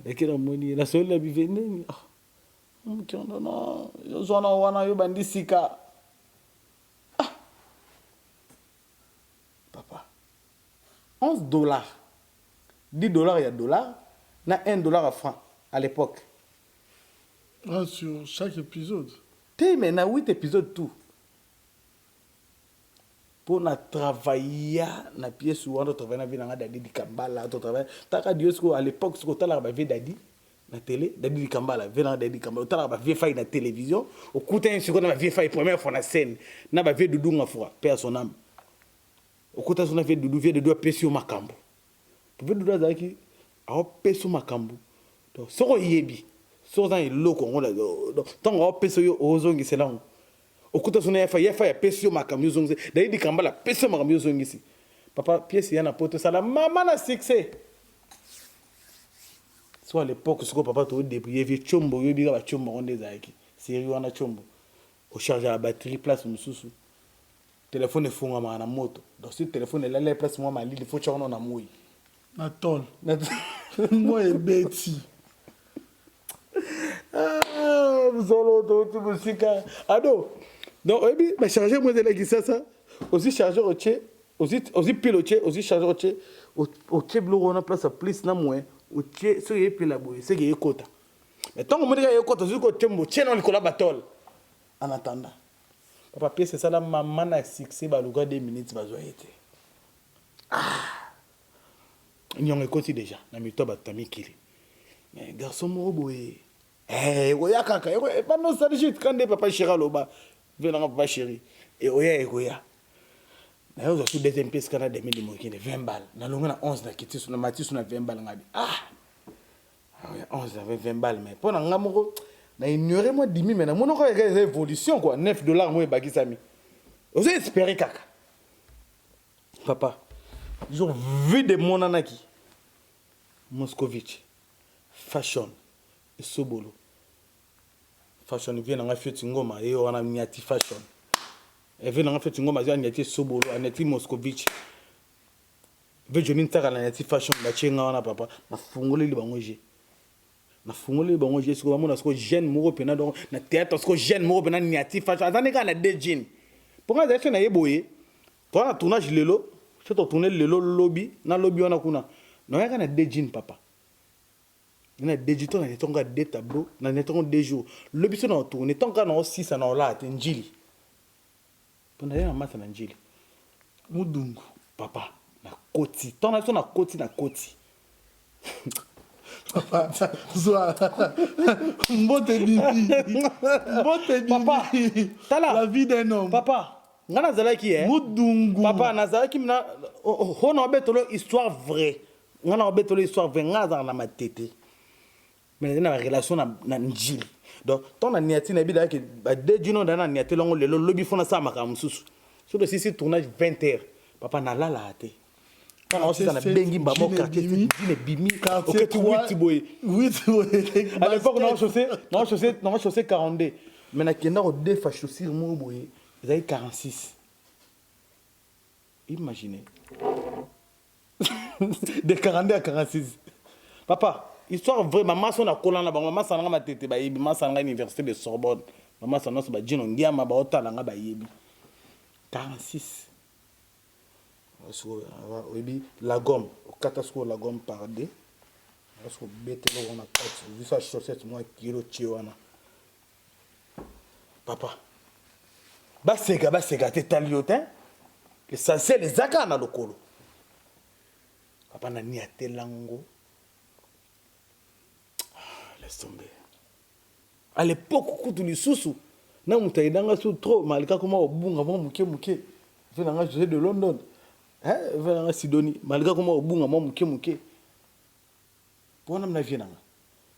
Dès que la seule la bivene, non, yo zona wana yo bandi sika. Papa, $11, $10 il y a dollars, na $1 à franc à l'époque. Ah, sur chaque épisode. T'es maintenant 8 épisodes tout. Pour na travailler na pièce où on travaille na vie na Dadi di Kambala, on travaille. T'as dit que à l'époque ce que t'as là bavé Dadi na télé, Dadi di Kambala, vena Dadi Kambala, t'as là bavé faille na télévision, au côté ce qu'on a bavé faille première fois na scène, na bavé Doudou ngafura, paix à son âme. Au côté son avait Doudou vient de doit pesio makambo. Pour Doudou azaki, a pesio makambo. Donc ce qu'on yebi, ce qu'on est loco on là. Donc tant on pesio yo ozongi c'est là. Okuta sona ya pesio makamyo zongi Dadi di Kambala pesio makamyo zongi si papa pièce yana poto sala maman na succès soit à l'époque ce que papa to débrouiller vie chombo yo biga ba chombo on des aiki série wana chombo au charger la batterie place mususu téléphone e funga ma na moto donc si téléphone est là la place moi ma il faut chona na moi Na tol. Moi et Betty. vous allez tout musique ado. Donc, mais chargeur, moi, de ça, aussi chargeur au tché, aussi piloté, aussi chargeur au tché, au tché bleu, on a place à plus, na moins, au tché, ce qui est pile à bout, c'est qui est quota. Mais tant qu'on me dit qu'il y a quota, c'est que tché, non, le collaborateur. En attendant, papa, c'est ça, la maman a succès, bah, le gars, 2 minutes, va jouer. N'y en a côté déjà, na mi toba tami kili. Mais garçon, mon boy, oya kaka, pas non, ça, je quand des papa chéra loba. Venant pas chéri et oya egoya na yo zo deuxième pièce kana de midi mokine 20 balles na longa na 11 na kiti na matisi na 20 balles ngabi oya 11 avec 20 balles mais pour na ngamoko na ignorer moi 10 000 mais na monoko ya évolution quoi $9 moi baki sami ozo espérer kaka papa ils ont vu des monanaki Moscovitch fashion et Sobolo fashion vient dans la fête ngoma et on a niati fashion et vient dans la fête ngoma niati Sobolo niati Moscovitch veut je n'intérêt la niati fashion la chenga on a papa na fungole li bangoje na fungole li bangoje ce que moi na ce que jeune moro pena donc na théâtre ce que jeune moro pena niati fashion azane ka na deux jeans pour moi ça fait na yeboye toi na tournage lelo c'est to tourner lelo lobby na lobby on a kuna na ya ka na deux jeans papa. Il y a des jours, il y a des tableaux, il y a des jours. Le but, c'est de tourner. Tant qu'on a 6 ans, là, c'est un gili. Pendant que masse un gili. Moudungu, papa, na koti. Tant qu'on a koti, na koti. Papa, Zoa. Mbote bibi. Mbote bibi. Papa, la vie d'un homme. Papa, ngana zala qui est? Moudungu. Papa, nazala qui mna. On a betolo histoire vraie. Ngana a betolo histoire vraie. Ngana zala na ma tête. Mais il y a une relation na njili donc ton na niati na bida ke ba de dino na niati longo le lobby fona sa makamu susu sur le sisi tournage 20h papa na la ate kana aussi na bengi mbamo quartier dine bimi quartier 3 boy à l'époque non chaussée 42 mais na kenda au deux fa chaussure mo boy ils avaient 46 imaginez de 42 à 46 papa histoire vraie maman son a collant là maman ça nga matete ba yebi maman ça nga université de Sorbonne maman ça no ba djino ngiama ba otala nga ba yebi 46 so yebi la gomme au katasco la gomme par deux parce que bête là on a pas vu ça chaussette moi kilo chiwana papa ba sega te taliotin l'essentiel les zaka na lokolo papa na ni atelango. Laisse tomber. À l'époque, quand tu lis sous, na mutaidanga sous trop, malika comment au bunga moi muke. Venanga José de London. Hein, venanga Sidonie, malika comment au bunga moi muke. Pour na vienanga.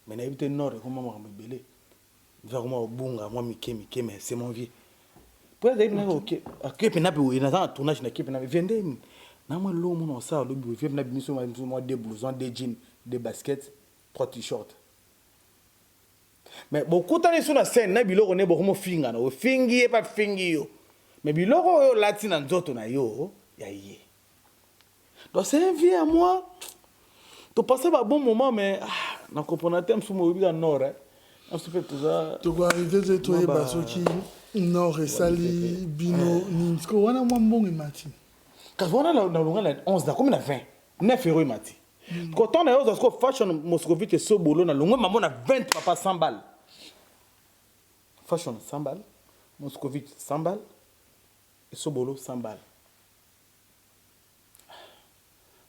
Mais na habité nord comment moi me belé. Vers moi au bunga moi muke mais c'est mon vieux. Pour ça na OK. OK pe na pe na za tournage na kepe na vende. Na moi lo mon on ça lo bi vieux na bi moi des blousons, des jeans, des baskets, 3 t-shirts. Mais beaucoup de temps sur la scène, na biloko ne beaucoup mo finga na o fingi e pas fingi yo. Mais biloko yo latina nzoto na yo ya ye. Donc c'est un vieux à moi. Tu passais un bon moment, mais je comprenais que je suis au nord. On se fait tout ça. Tu vas arriver de toi, Basoki, Nord et Sali, Bino, Nimsko, on a moins bon et Mati. Quand on a 11, comme on a 20, 9 euros Mati. Quand on a 11, fashion Moscovite et Sobolo, on a 20 papa 100 balles. Fashion 100 balles, Moscovite 100 balles et Sobolo 100 balles.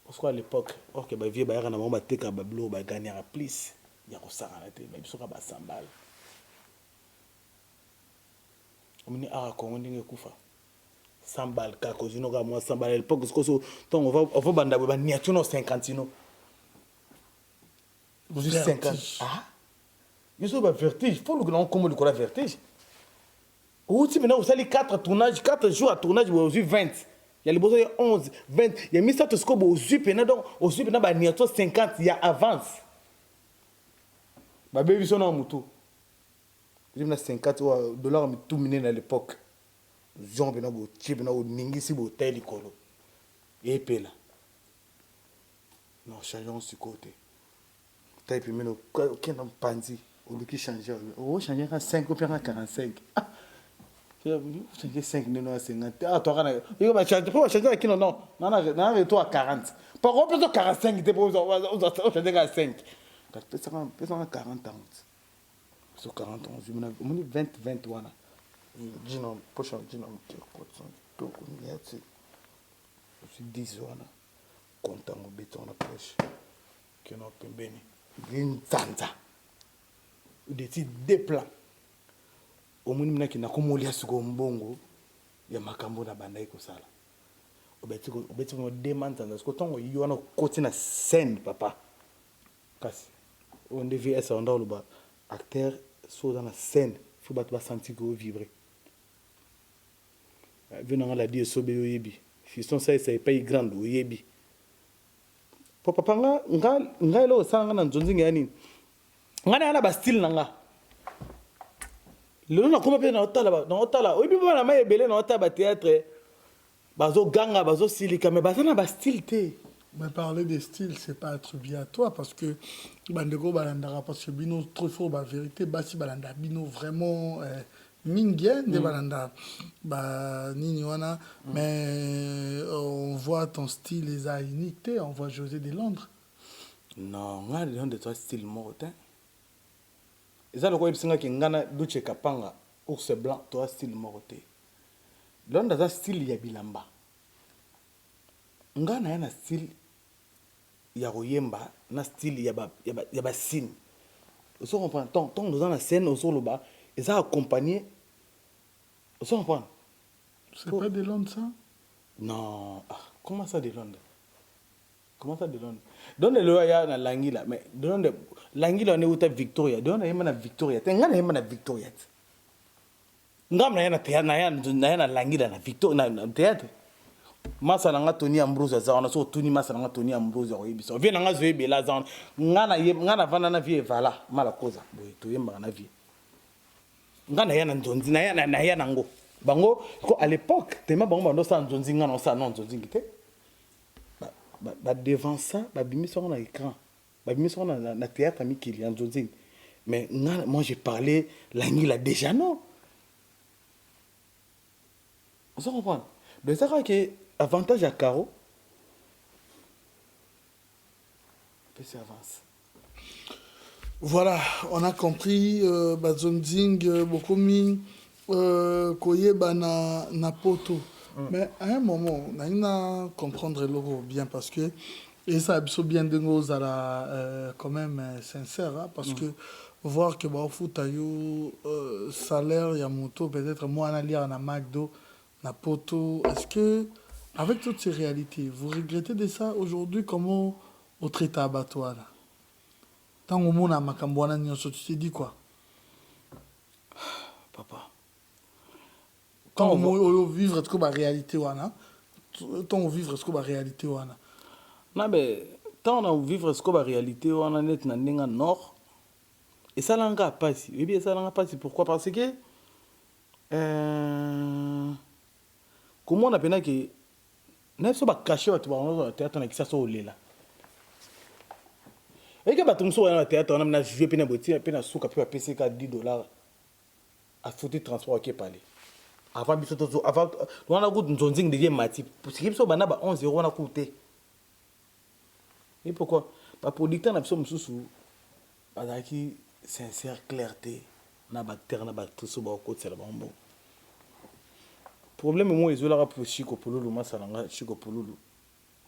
Parce qu'à l'époque, ok, bah vieux bah yana mama teka bah blo bah gagner à plus, il y a ko ça na té, bah biso ka bah 100 balles. On ni a ko ndinge kufa. 100 balles ka ko zino ka moi 100 balles à l'époque parce que on va banda ba niatuno 50 no. Vous 50. Ah. Ils ont vertige, faut le grand comme le cola vertige. Ou si maintenant vous allez 4 tournages, 4 jours à tournage vous avez 20. Il y a les besoins 11, 20. Il y a mis ça tout ce qu'on a au ZUP, donc au ZUP, il y a 50, il y a avance. Ma bébé, son nom, moutou. Il y a 50 dollars, mais tout miné à l'époque. Jean, il y a un chip, il y a un ningisi, il y a un tel, et puis là. Non, changeons ce côté. Tu as pu mettre aucun panzi, ou le qui change. On va changer à 5 ou à 45. Vous changez 5 à 50. Ah, toi, il va changer à qui non, non, non, à 40. Par contre, 45, il pour changer à 5. Peut-être à 40 ans. Sur 40 ans, je me dis 20, 21. Je n'ai pas changé, je n'ai pas changé. Je suis 10 ans. Content au béton la poche. Qui n'a pas béni. Une tanta. Des plans. Omuni mna kina komolia suko mbongo ya makambo na bandai kosala obeti ko demande dans ko tongo yona koti na scène papa kasi on devait être dans le bas acteur so dans la scène faut ba sentir que vibrer venant la dire so be yebi fiston ça c'est pas grande yebi papa nga lo sanga na nzonzi ngani ngana na ba style nanga le nom comme bien dans hôtel oui bien na mai belé dans hôtel théâtre bazo ganga bazo silika mais bazo na ba style té. Mais parler des styles c'est pas attribué à toi parce que bandeko balandara parce que bino trop fort ba vérité basi balanda bino vraiment mingien de balanda ba nini wana mais on voit ton style les a unique on voit José de Londres. Non, on a de toi style mortel. Ils ont le droit de ngana duche kapanga ours blanc toi style moroté. L'on a style ya bilamba. Ngana yana style ya royemba na style ya ba sin. Vous comprenez tant nous dans la scène au sur le bas et ça accompagné. Vous comprenez? C'est pas de Londres ça? Non, comment ça de Londres? Comment ça de Londres? Donne le loyer na Langila mais donne Langila on est où ta Victoria? Donne yema na Victoria. Ngana yema na Victoria. Ngam na yana théâtre na yana Langila na Victoria na théâtre. Masa nga Tony Ambrose za on so Tony masa nga Tony Ambrose o yibiso. Vie nga zoe bela za ngana vana na vie vala mala koza. Boy to yemba na vie. Ngana yana nzonzi na yana ngo. Bango ko à l'époque tellement bango bando sa nzonzi ngana sa non nzonzi ngite. Bah devant ça bah bimi sur un écran bah bimi sur na théâtre ami qui en Zozing mais moi j'ai parlé Langila déjà non on se comprend de ça que avantage à Caro c'est avance. Voilà, on a compris Bazonzing beaucoup mis koyeba na poto. Mais à un moment, on a comprendre le bien parce que, et ça a bien de nous quand même sincère, hein, parce que voir que bah, au foot, salaire, il y a moto, peut-être moi, on a lire na McDo, na poto. Est-ce que, avec toutes ces réalités, vous regrettez de ça aujourd'hui, comment au traité abattoir là? Tant au monde a macambouana, tu te dis quoi? Papa. Tant on vivre est-ce que la réalité wana tant on vivre est-ce que la réalité wana non mais tant on vivre est-ce que la réalité wana net na ndinga nord et ça langa pas si et bien ça langa pas si pourquoi parce que comment on appelle que na biso bakache bato bango na théâtre na kisa so olela eke bato mosusu wana na théâtre wana na jue mpe na botina mpe na suka mpe bapesi ka $10 afuti transport ake pale avant biso tozo avant wana kutu nzonzingi devie mati siki biso banda ba 11 € wana kutu te et pourquoi baproducteur na biso mosusu bazalaki sincère clarté na baacteur na baactrice oyo bakokotisela bango mbongo problème mo ezolaka po Chico Pululu masalanga Chico Pululu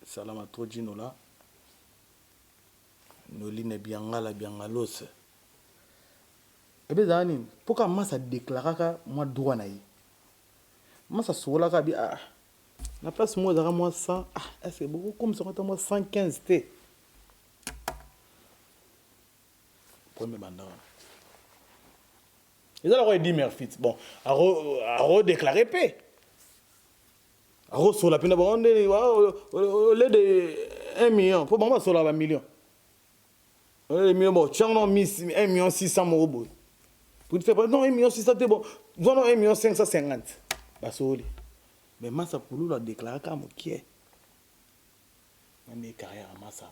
salama to jinola noline biangala biangalose ebe zani poka masa déclaraka moi droit na ye masa solaka bi ah la place moi zara moi 100 ah c'est beaucoup comme ça moi 115 t premier banda ils ont dit merci bon à déclarer paix aro sola pina ba onde le de 1 million pour maman sola ba million 1 million bon changement 1 million 600 euros boy pour te faire non 1 million 600 c'est bon voilà 1 million 550 ba soli mais massa Pululu a déclaré comme qui est on est carrière à massa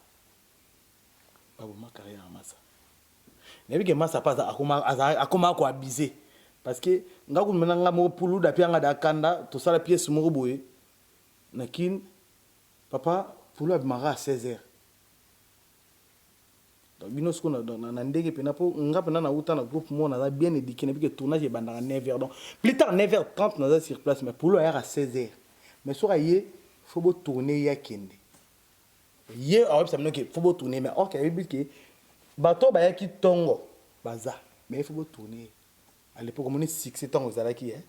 pas ma carrière à massa mais que massa pas akoma ko abuser parce que ngaku menanga mo Pululu da pianga da kanda to sala pièce mo boy nakin papa Pululu abimara à 16h donc bino sko na ndenge pena po ngapa na uta na groupe mo na bien éduqué na que tournage banda à 9h donc plus tard 9h30 na sur place mais Pululu à 16h mais so ayé faut bo tourner ya kende yé a ça me que faut bo tourner mais OK il dit que bato ba ya ki tongo baza mais il faut bo tourner à l'époque on est 6 ans aux alaki hein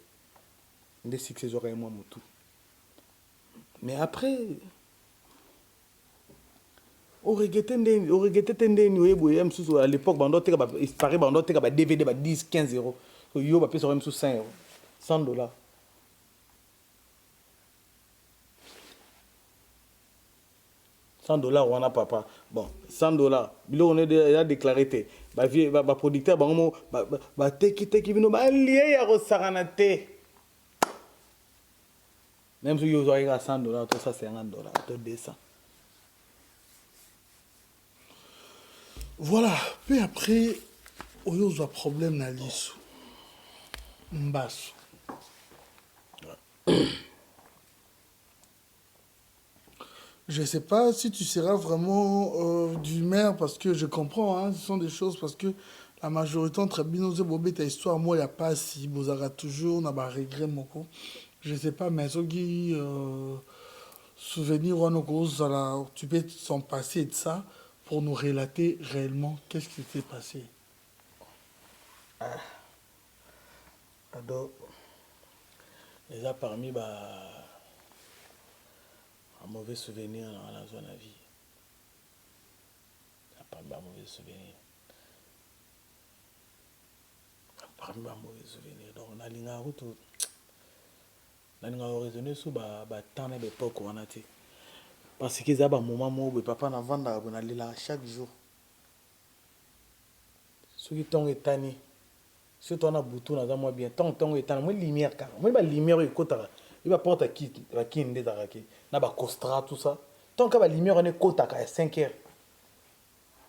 ndé 6 jours et moi mutu. Mais après, au regretté tendeni oui boy msusu à l'époque bando teka ba Paris bando teka ba DVD ba 10 15 €. Yo ba pesa même sous 5 €. $100. $100 wana papa. Bon, $100. Bilo on est a déclaré té. Ba producteur bango ba teki bino ba lié ya rosarana té. Même si vous avez $100, tout ça c'est $50, tout 200. Voilà, puis après, on a un problème dans l'issue. Mbasso. Je ne sais pas si tu seras vraiment du maire parce que je comprends, hein, ce sont des choses parce que la majorité entre Binoze Bobé, ta histoire, moi, il n'y a pas si vous avez toujours, on a pas regret, mon coup. Je ne sais pas, mais ce qui souvenir, tu peux s'en passer de ça pour nous relater réellement qu'est-ce qui s'est passé. Alors, déjà parmi un mauvais souvenir dans la zone à vie. Parmi un mauvais souvenir. Parmi un mauvais souvenir. Donc, on a l'ingénieur route. On a raisonné sur le temps de l'époque où on a été. Parce qu'il y a un moment où papa n'a vendu chaque jour. Ceux qui t'ont étani. Surtout on a bouton dans moi bien tant étani. Moi lumière car. Moi la lumière est côté. Il va porter qui ndé zaraki. Na ba costra tout ça. Tant que la lumière on est côté à 5 heures.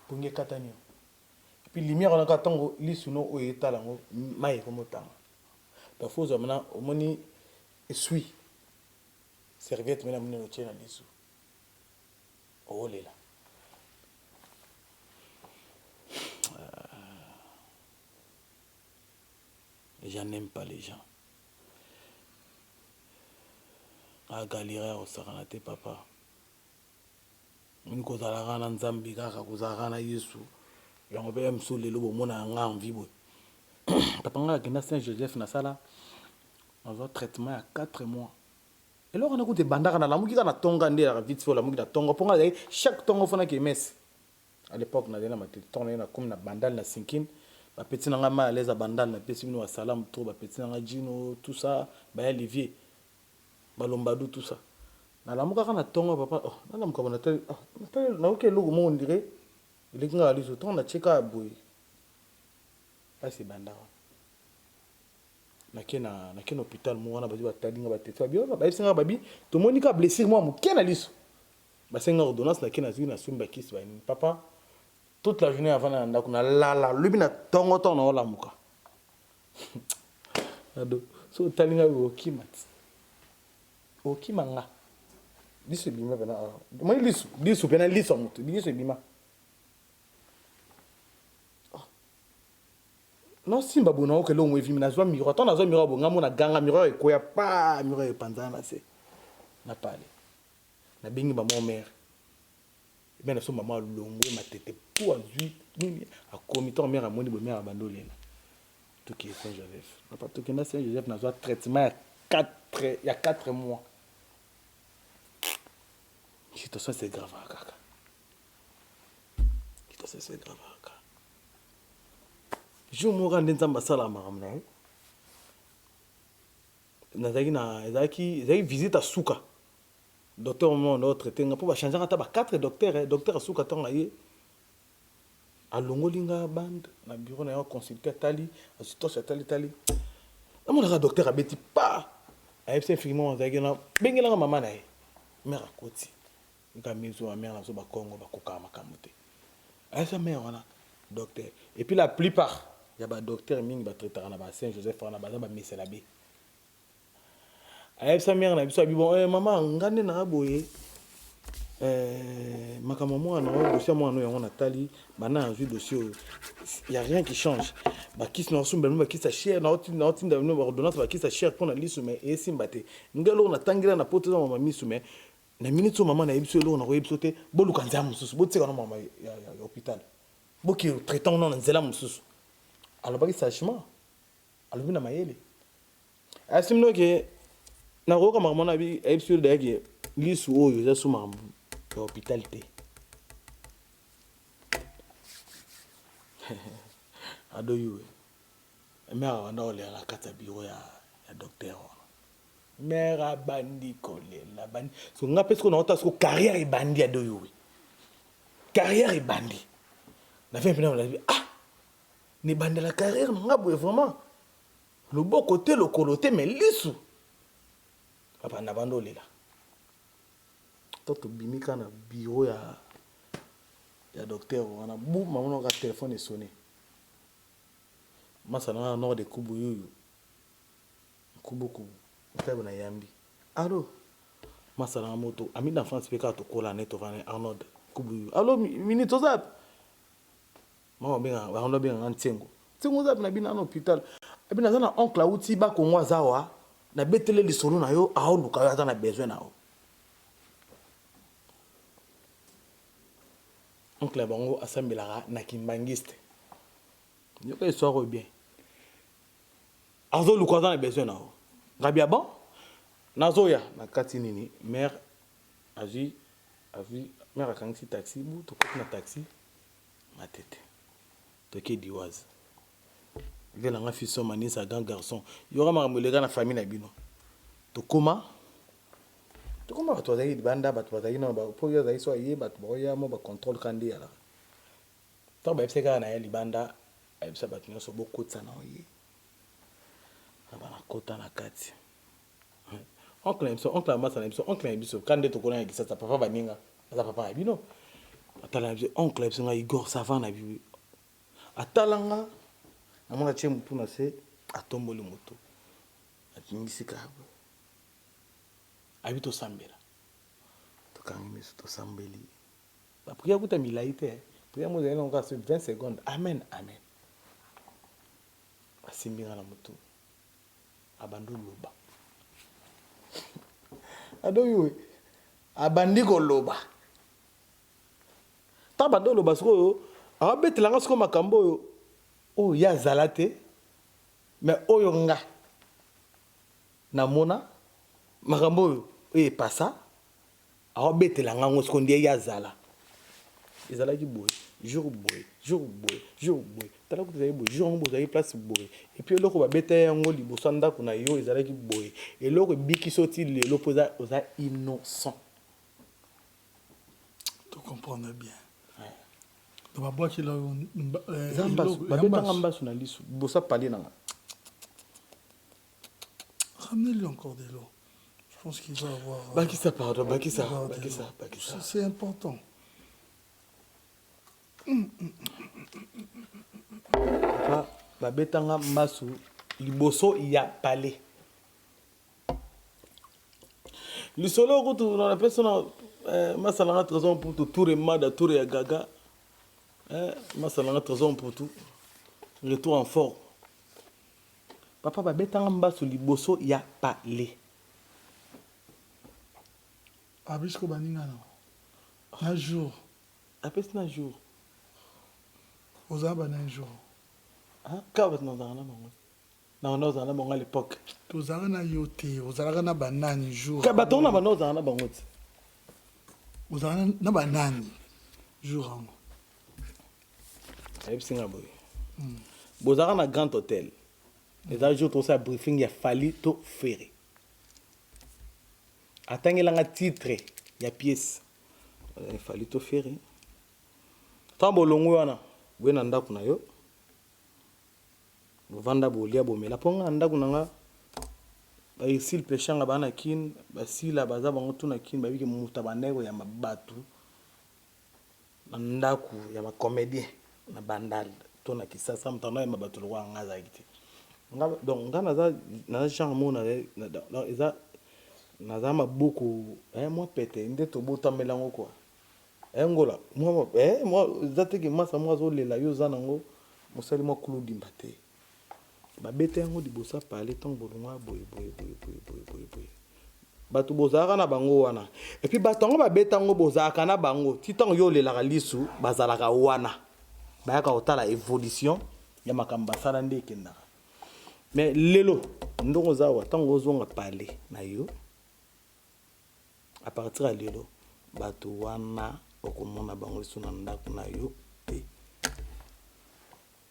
Pour nge katani. Et puis lumière on a katango lisuno o etala ngo mai comme temps. Parfois on a au moni essuie. Serviette mena mena tient na dessous. Oh là. Je n'aime pas les gens. A galérer au saranate papa. Une cause à la rana nzambi kaka kozara na Yesu. Yango be msole lobo mona nga envie boy. Papa nga kina Saint-Joseph na sala. On va traitement à 4 mois. Et là on a goûté bandara na la muki na tonga ndé la vite fait la muki na tonga pour chaque tonga fona ke messe. À l'époque na dena mate tonga na comme na bandal na sinkin. Ba petit na ma les a bandal na pesi bino wa salam to ba petit na jino tout ça ba Olivier ba lombadou tout ça na la muka na tonga papa oh na muka na tel na oké logo mo on dirait il est ngala liso tonga na cheka boy pas c'est bandara nake na hôpital mo wana bazi batalinga batete babi bayebisinga babi tomoni ka blessure mwa moke na liso basenga ordonnance nake nazwi na sumba kisi banini papa toute la journée avant na ndako na lala lobi na tongo to na olamuka ado so talinga okima okima nga liso bima bana moi liso pena liso mutu liso bima non simba bona okele ngwe vimi na zwa miro atona zwa miro bonga mona ganga miro ekoya pa miro epanzana se na pale na bingi ba mon mère ben so maman longwe matete pour azui nini a comité mère amoni bo mère abandolela tout qui est Saint-Joseph papa tout qui na Saint-Joseph na zwa traitement il y a 4 mois situation c'est grave kaka situation c'est grave kaka jour mo rande nzamba sala maramna nazaki visite à Souka docteur mo no traiter nga pour ba changer ata ba 4 docteurs docteur Souka tonga ye alongolinga bande na bureau na yo consulter tali assistant tali amona docteur abeti pa ayebse infirmier nazaki na bengela mama na ye mère akoti nga mizo ma mère na so ba Congo ba koka makambo te ayesa mère wana docteur et puis la plupart ya ba docteur mingi ba traiter na ba Saint-Joseph wana ba mesela be ayebisa mère na biso abi bon maman ngande na boye makambo mwana na dossier mwana yango natali bana azui dossier il y a rien qui change ba kisi na sumba ba kisi cher na otinda no ordonnance ba kisi cher pour na lisu mais esimba te ngelo na tangira na poto za mama misu mais na minute so maman na biso lo na koyebiso te boluka nzama mususu botseka na mama ya hôpital boki traitant non nzela mususu alors ba kisi sagement alors bina mayele asimno ke na roka marmona bi episode de yake lisu oyo za suma hôpital te ado yuwe mera wana ole la kata bureau ya docteur mera bandi kole la bandi so nga pesko na ota so carrière e bandi ado yuwe carrière e bandi na fin pena la ni bandi la carrière nga boye vraiment le beau côté le coloté mais lisu papa na bando lela toto bimika na bureau ya docteur wana bu mamono ka téléphone sonné masana na de kubu yuyu kubu table na yambi allo masana moto ami dans France peka to kola neto vane Arnold kubu yuyu allo minute zap mama benga ba ndo benga ntengo zap na bina na hôpital abina na oncle auti ba ko ngwa zawa na betele lisolo na yo aoluka yo ata na besoin na yo oncle bango asambelaka na kimbangiste yoka histoire bien azoluka ata na besoin na yo ngabia bon nazoya na kati nini mère avi mère akangisi taxi bu tokoti na taxi matete toke diwaz vela nga fiso manisa grand garçon yora makamoleka na famille na bino tokoma bato bazali banda bato bazali na ba po yo zali so aye bato boya mo ba contrôle kandi ala to ba epseka na ya libanda ayebisa bato nyonso bokotsa na oye abana kota na kati oncle amasa na biso oncle na biso kande tokona ya kisasa papa baninga aza papa na bino atala biso oncle biso nga Igor Savant na bibi atalanga amona tie mutu na se atomboli moto atingisi kabo abito sambela tokangi miso to sambeli ba priya kuta milaite priya mo zena nga 20 secondes amen asimbinga na moto abando loba ado yo abandi ko loba ta bando loba siko abetelanga siko makambo yo o ya zalate mais oyo nga namona makambo yo e passa abetelanga ngo siko ndiye ya zala ezalaki boy jour boy tala kuti boy jour ngo bozali place boy et puis eloko babeta yango liboso ndako na yo ezalaki boy eloko biki soti lelo poza oza innocent tu comprends bien. Dans ma boîte, il a babetanga mbasu na lisu bosa pali nanga Ramenez-lui encore de l'eau. Je pense qu'il va avoir... Bakissa, pardon, Bakissa. avoir de Bakissa, l'eau. Bakissa. C'est important. Papa, babetanga masu, liboso ya palais. Le solo kutu dans la personne masalanga trésor pour tout tour et mada tour et gaga. Masalanga trésor pour tout. Retour en fort. Papa babetanga masu liboso ya palais. Abisco baninga non. Un jour. Après c'est un jour. Aux abans un jour. Ah, quand vous n'en avez pas non, non, non, à l'époque. Aux arana yote, aux arana banane jour. Quand bateau n'a pas non, on a pas aux arana banane jour. Et puis c'est un boy. Vous avez un grand hôtel. Les agents tout ça briefing il a fallu tout faire. Attends il a un titre, il y a pièce. Il a fallu tout faire. Tant bolongo wana, vous n'anda kuna yo. Vanda bolia bomela ponga anda kunanga ba isil peshanga bana kin basila baza bango tuna kin babiki muta bandeko ya mabatu nandaku ya ma comédien na bandal tuna kisasa mtana ya mabatu lo ngaza kiti ngaba donc ngana za na genre mona na eza na za mabuku moi pété ndé to bota melango quoi ngola moi zateki masa moi zo lela yo za nango mosali mo kuludi mbate babete yango liboso parler tant bolongwa boye bato bozalaka na bango wana et puis bato yango babeta yango bozalaka na bango ti ntango yo olelaka lisu bazalaka wana bayaka kotala évolution ya makambo basala nde ekendaka mais lelo ndongo oza awa ntango ozonga parler na yo à partir ya lelo bato wana okomona bango lisu na ndako na yo te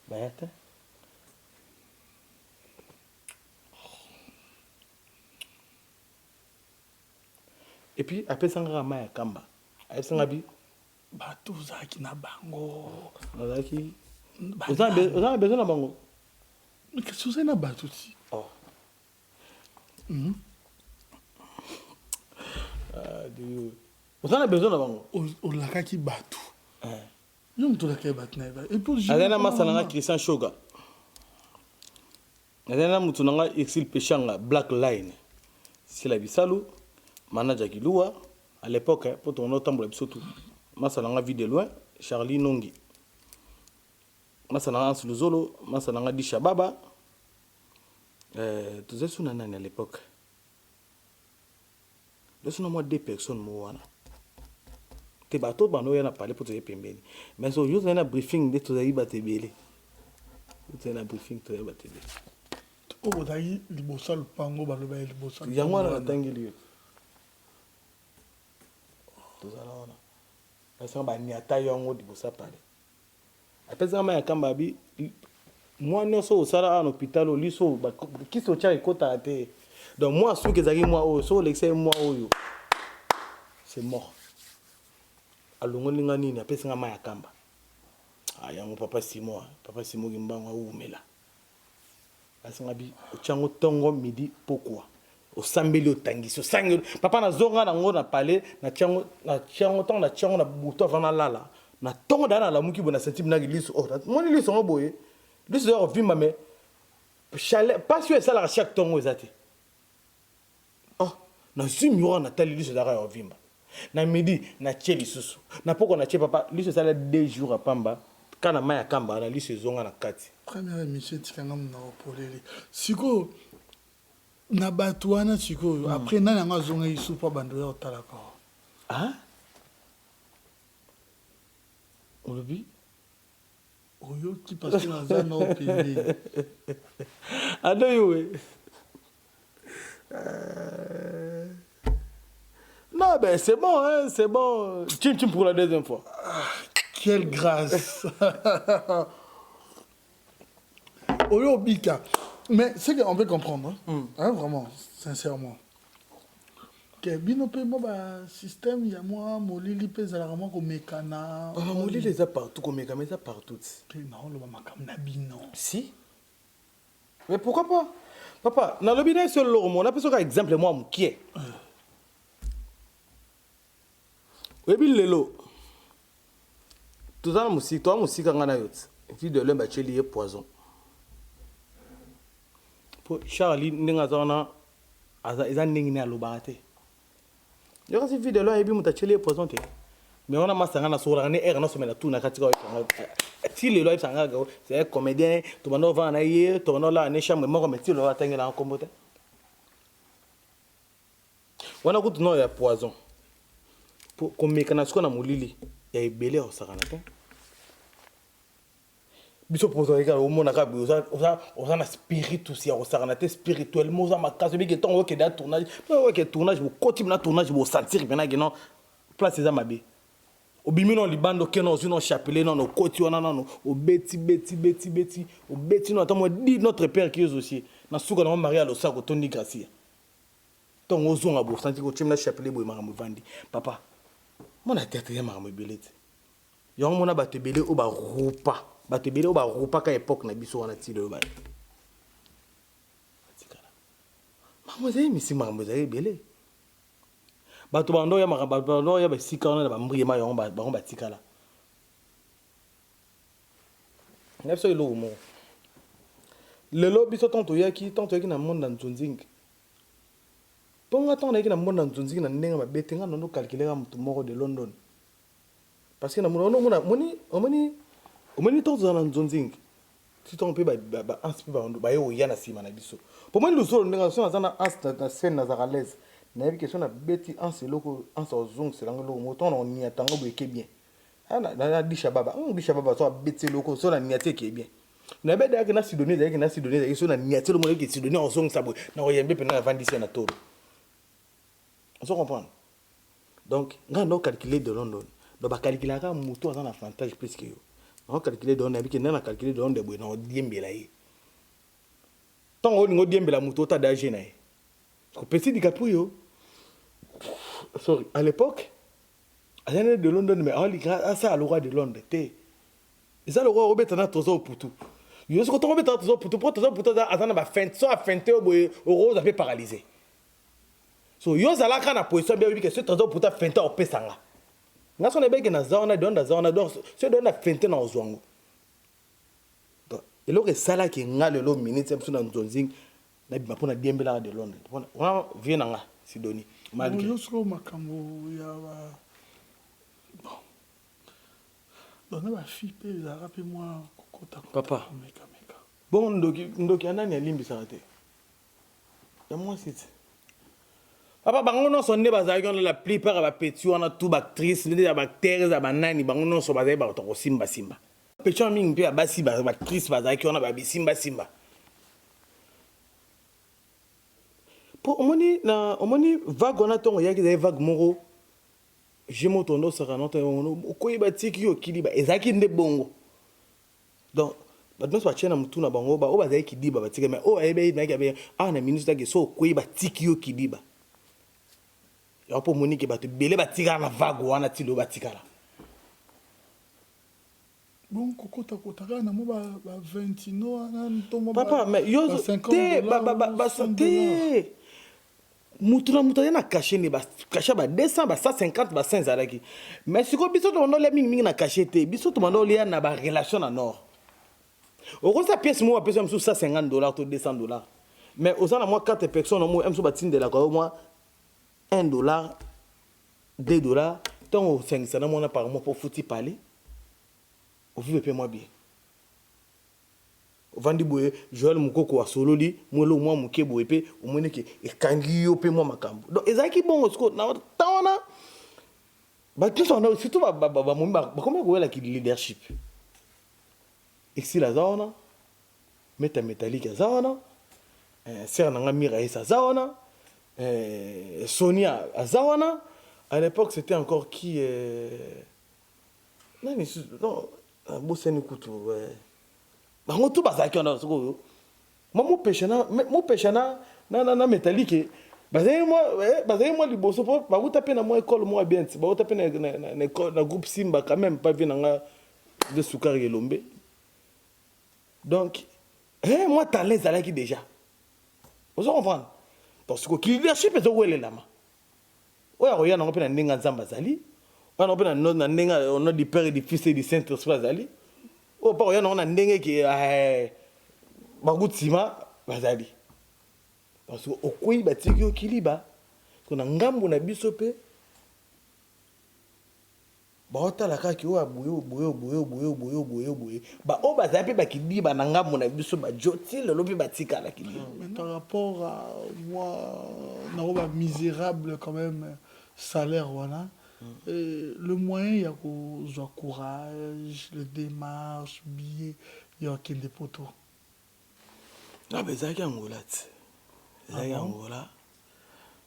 baya te. Et puis après ça on a kamba après ça bi bato zaki na bango zaki on a besoin na bango mais qu'est-ce que c'est na bato ti oh Dieu on a besoin na bango o lakaki bato yo mto lakaki bato na ba et puis azana masalanga Christian Shoga azana mutu nanga exil peshanga Black Line c'est la bisalu manager Kilua à l'époque pour ton autre temps surtout masalanga vie de loin Charlie Nongi masalanga Suluzolo masalanga Disha Baba tous ces sous nana à l'époque laisse-nous moi deux personnes moi te bateau bano ya na parler pour te pembeni mais so yo na briefing de to zaïba te belé tu na briefing to zaïba te belé o dai liboso lupango baloba liboso yango na tangeli tozala wana parce ba niata yango liboso parler apesa ma ya kamba bi moi nyonso osala en hôpital o liso kiso cha ekota te donc moi sou que zaki moi o so l'excès moi oyo c'est mort alongo linga nini apesa ma ya kamba yango papa Simo kimbango umela asinga bi ochango tongo midi pourquoi au sambeli otangisi osangi papa na zonga na ngo na parler na chango tant na chango na buto avant lala na tongo dana la muki bona senti na liso oh moni liso ngo boye liso yo vimba mais chalet pas sûr ça la chaque tongo ezati oh na zimyo na tali liso dara yo vimba na midi na cheli susu na poko na che papa liso ça la 2 jours à pamba kana maya kamba na liso zonga na kati première émission tikanga na opoleli siko na bato wana siko après nani anga zonga isu pa bando ya otalaka ah olobi oyo qui passe na zana opeleli ado yowe non ben c'est bon hein c'est bon chim pour la deuxième fois quelle grâce oyo bika mais c'est qu'on peut comprendre hein vraiment sincèrement que bino pe mo ba système ya moi molili pe za vraiment ko mekana molili les a partout comme mais ça partout pe na lo makam na bino si mais pourquoi pas Papa, dans le bilan sur l'homme, on a besoin d'un exemple, moi, qui est. Oui, bien, Lelo. Tout ça, musique, toi, musique, on a eu. Vie de l'homme, tu es poison. Pour Charlie, n'enga zona, aza n'engi na lobate. Il y a aussi vie de l'homme, et puis, tu es poison. Mais on a massacré na soura, on est errant, on a tout na katika. Si le loi c'est un comédien, tout le monde va en ailleurs, tout le monde là, on est chambre, mais on le va tenir en combote. On a goûté non, il y a poison. Pour qu'on mécanise qu'on a moulili, il y a belé au saranate. Biso poison les gars, au monde arabe, on a spirit aussi au saranate spirituellement, on a ma case, mais que tant que des tournages, que tournage, vous continuez à tournage, vous sentir bien que non, place c'est ça ma bé. Obimi non libando ke non zino chapelet non koti wana non o beti o beti non attends dit notre père qui est aussi na suka na Maria lo sako toni gracia ton ozonga bo santi ko chimna chapelet bo mara vandi papa mona tete ya mara belete yo mona batebele o ba rupa ka époque na biso wana ti le ba tikala mama zai misi mara zai belé bato bando ya makaba bando ya basika ona ba mbrima yo ba tikala ngapso ilo mo lelo biso tanto yaki na monde nzunzing ponga tanto yaki na monde nzunzing na ndenga ba betenga no calculer ka mutu moko de London parce que na omoni tanto na nzunzing si ton pe ba ansi ba yo ya na sima na biso pour moi le solo ndenga so na na scène na zakalaise na yebi question na beti en seloko en so zong selango lo moto on ni atango bo ke bien na disha baba so beti loko so na niate ke bien na be da ke na Sidonie so na niate lo mo ke Sidonie en zong sabo na oyembe pe na vandisi na toro on se comprend donc nga no calculer de London do ba calculer ka moto azana avantage plus que yo on calculer de on yebi ke na calculer de on de bo na diembela yi tant on ngo diembela moto ta danger na yi ko petit DiCaprio. Sorry, à l'époque, à l'année de London, mais on a ça à le roi de Londres. Et ça, le roi Robert a toujours pour tout. Il y a ce qu'on a toujours pour tout. Pour tout, à feinter au rose, a fait paralysé. So, il y a ça là quand on a posé ça, bien que ce trésor pour ta feinter au Pessanga. Nous avons des gens qui ont ce don a feinter dans le zongo. Et là, ça là qui est là, le ministre, c'est un zonzing, na bimapona diembela de Londres. On vient dans la Sidonie. Malgré ce makambo ya bon. Donc ma fille peut rappeler moi kokota. Papa. Bon ndoki anani alimbi sarate. Ya moi c'est. Papa bango non sonne bazaki on la plupart ba petit on a tout bactrice, les bactéries za banani bango non so bazaki ba to simba. Petit mingi pe abasi ba bactrice bazaki on a ba simba. Pour omoni vague on a ton yaki des vagues moro je motondo saka non to ko iba tiki yo kiliba ezaki nde bongo donc badno so chena mutuna bango ba o ba zaki diba batika mais o ebe na ki na ministre ke so ko iba tiki yo kiliba ya po moni ke bato bele batika na vague wana tilo batika la bon kokota na mo ba 20 no na ntomo papa mais yo te ba santé mutuna na caché ni ba caché ba 200 ba 150 ba 5 zalaki mais siko biso to ndo le mingi na caché te biso to ndo le na ba relation na nord au gros sa pièce moi pièce sur $150 to $200 mais aux ana moi 4 personnes moi em so ba tinde la ko moi $1 $2 tant 500 na moi par mois pour fouti parler au vive paie moi bien vandi boye Joël Mukoko wa sololi mwelo mwa muke boye pe omone ke ekangi yo pe mwa makambo donc ezaki bon sko na tawana ba tout ça surtout ba comment ko la ki leadership ici la zone métallique zone ser na mira esa zone Sonia Azawana à l'époque c'était encore qui non Boseni Kutu bango tout bazaki on a soko mo peshana na métallique bazai moi liboso po ba utape na mo école mo bien ba utape na école na groupe Simba quand même pas venanga de Sukari Elombe donc moi talent zalaki déjà Vous comprenez? Parce que le leadership est où est là. Oui, il y a un peu de ndenge nzamba zali. On a un peu de ndenge on a du père et du fils et du Saint-Esprit zali. Oh, pas il y a un ndenge qui bagutsima bazali. Parce que au koi batiki okiliba ko na ngambo na biso pe ba otala kaki o boye ba o bazali pe bakiliba na ngambo na biso ba joti lelo pe batika la kiliba. Par rapport à moi, on a misérable quand même salaire, voilà. Et le moyen, il y a le courage, le démarche, billet, il y a aucun dépoto. Ah, mais ça, c'est Angola. C'est Angola.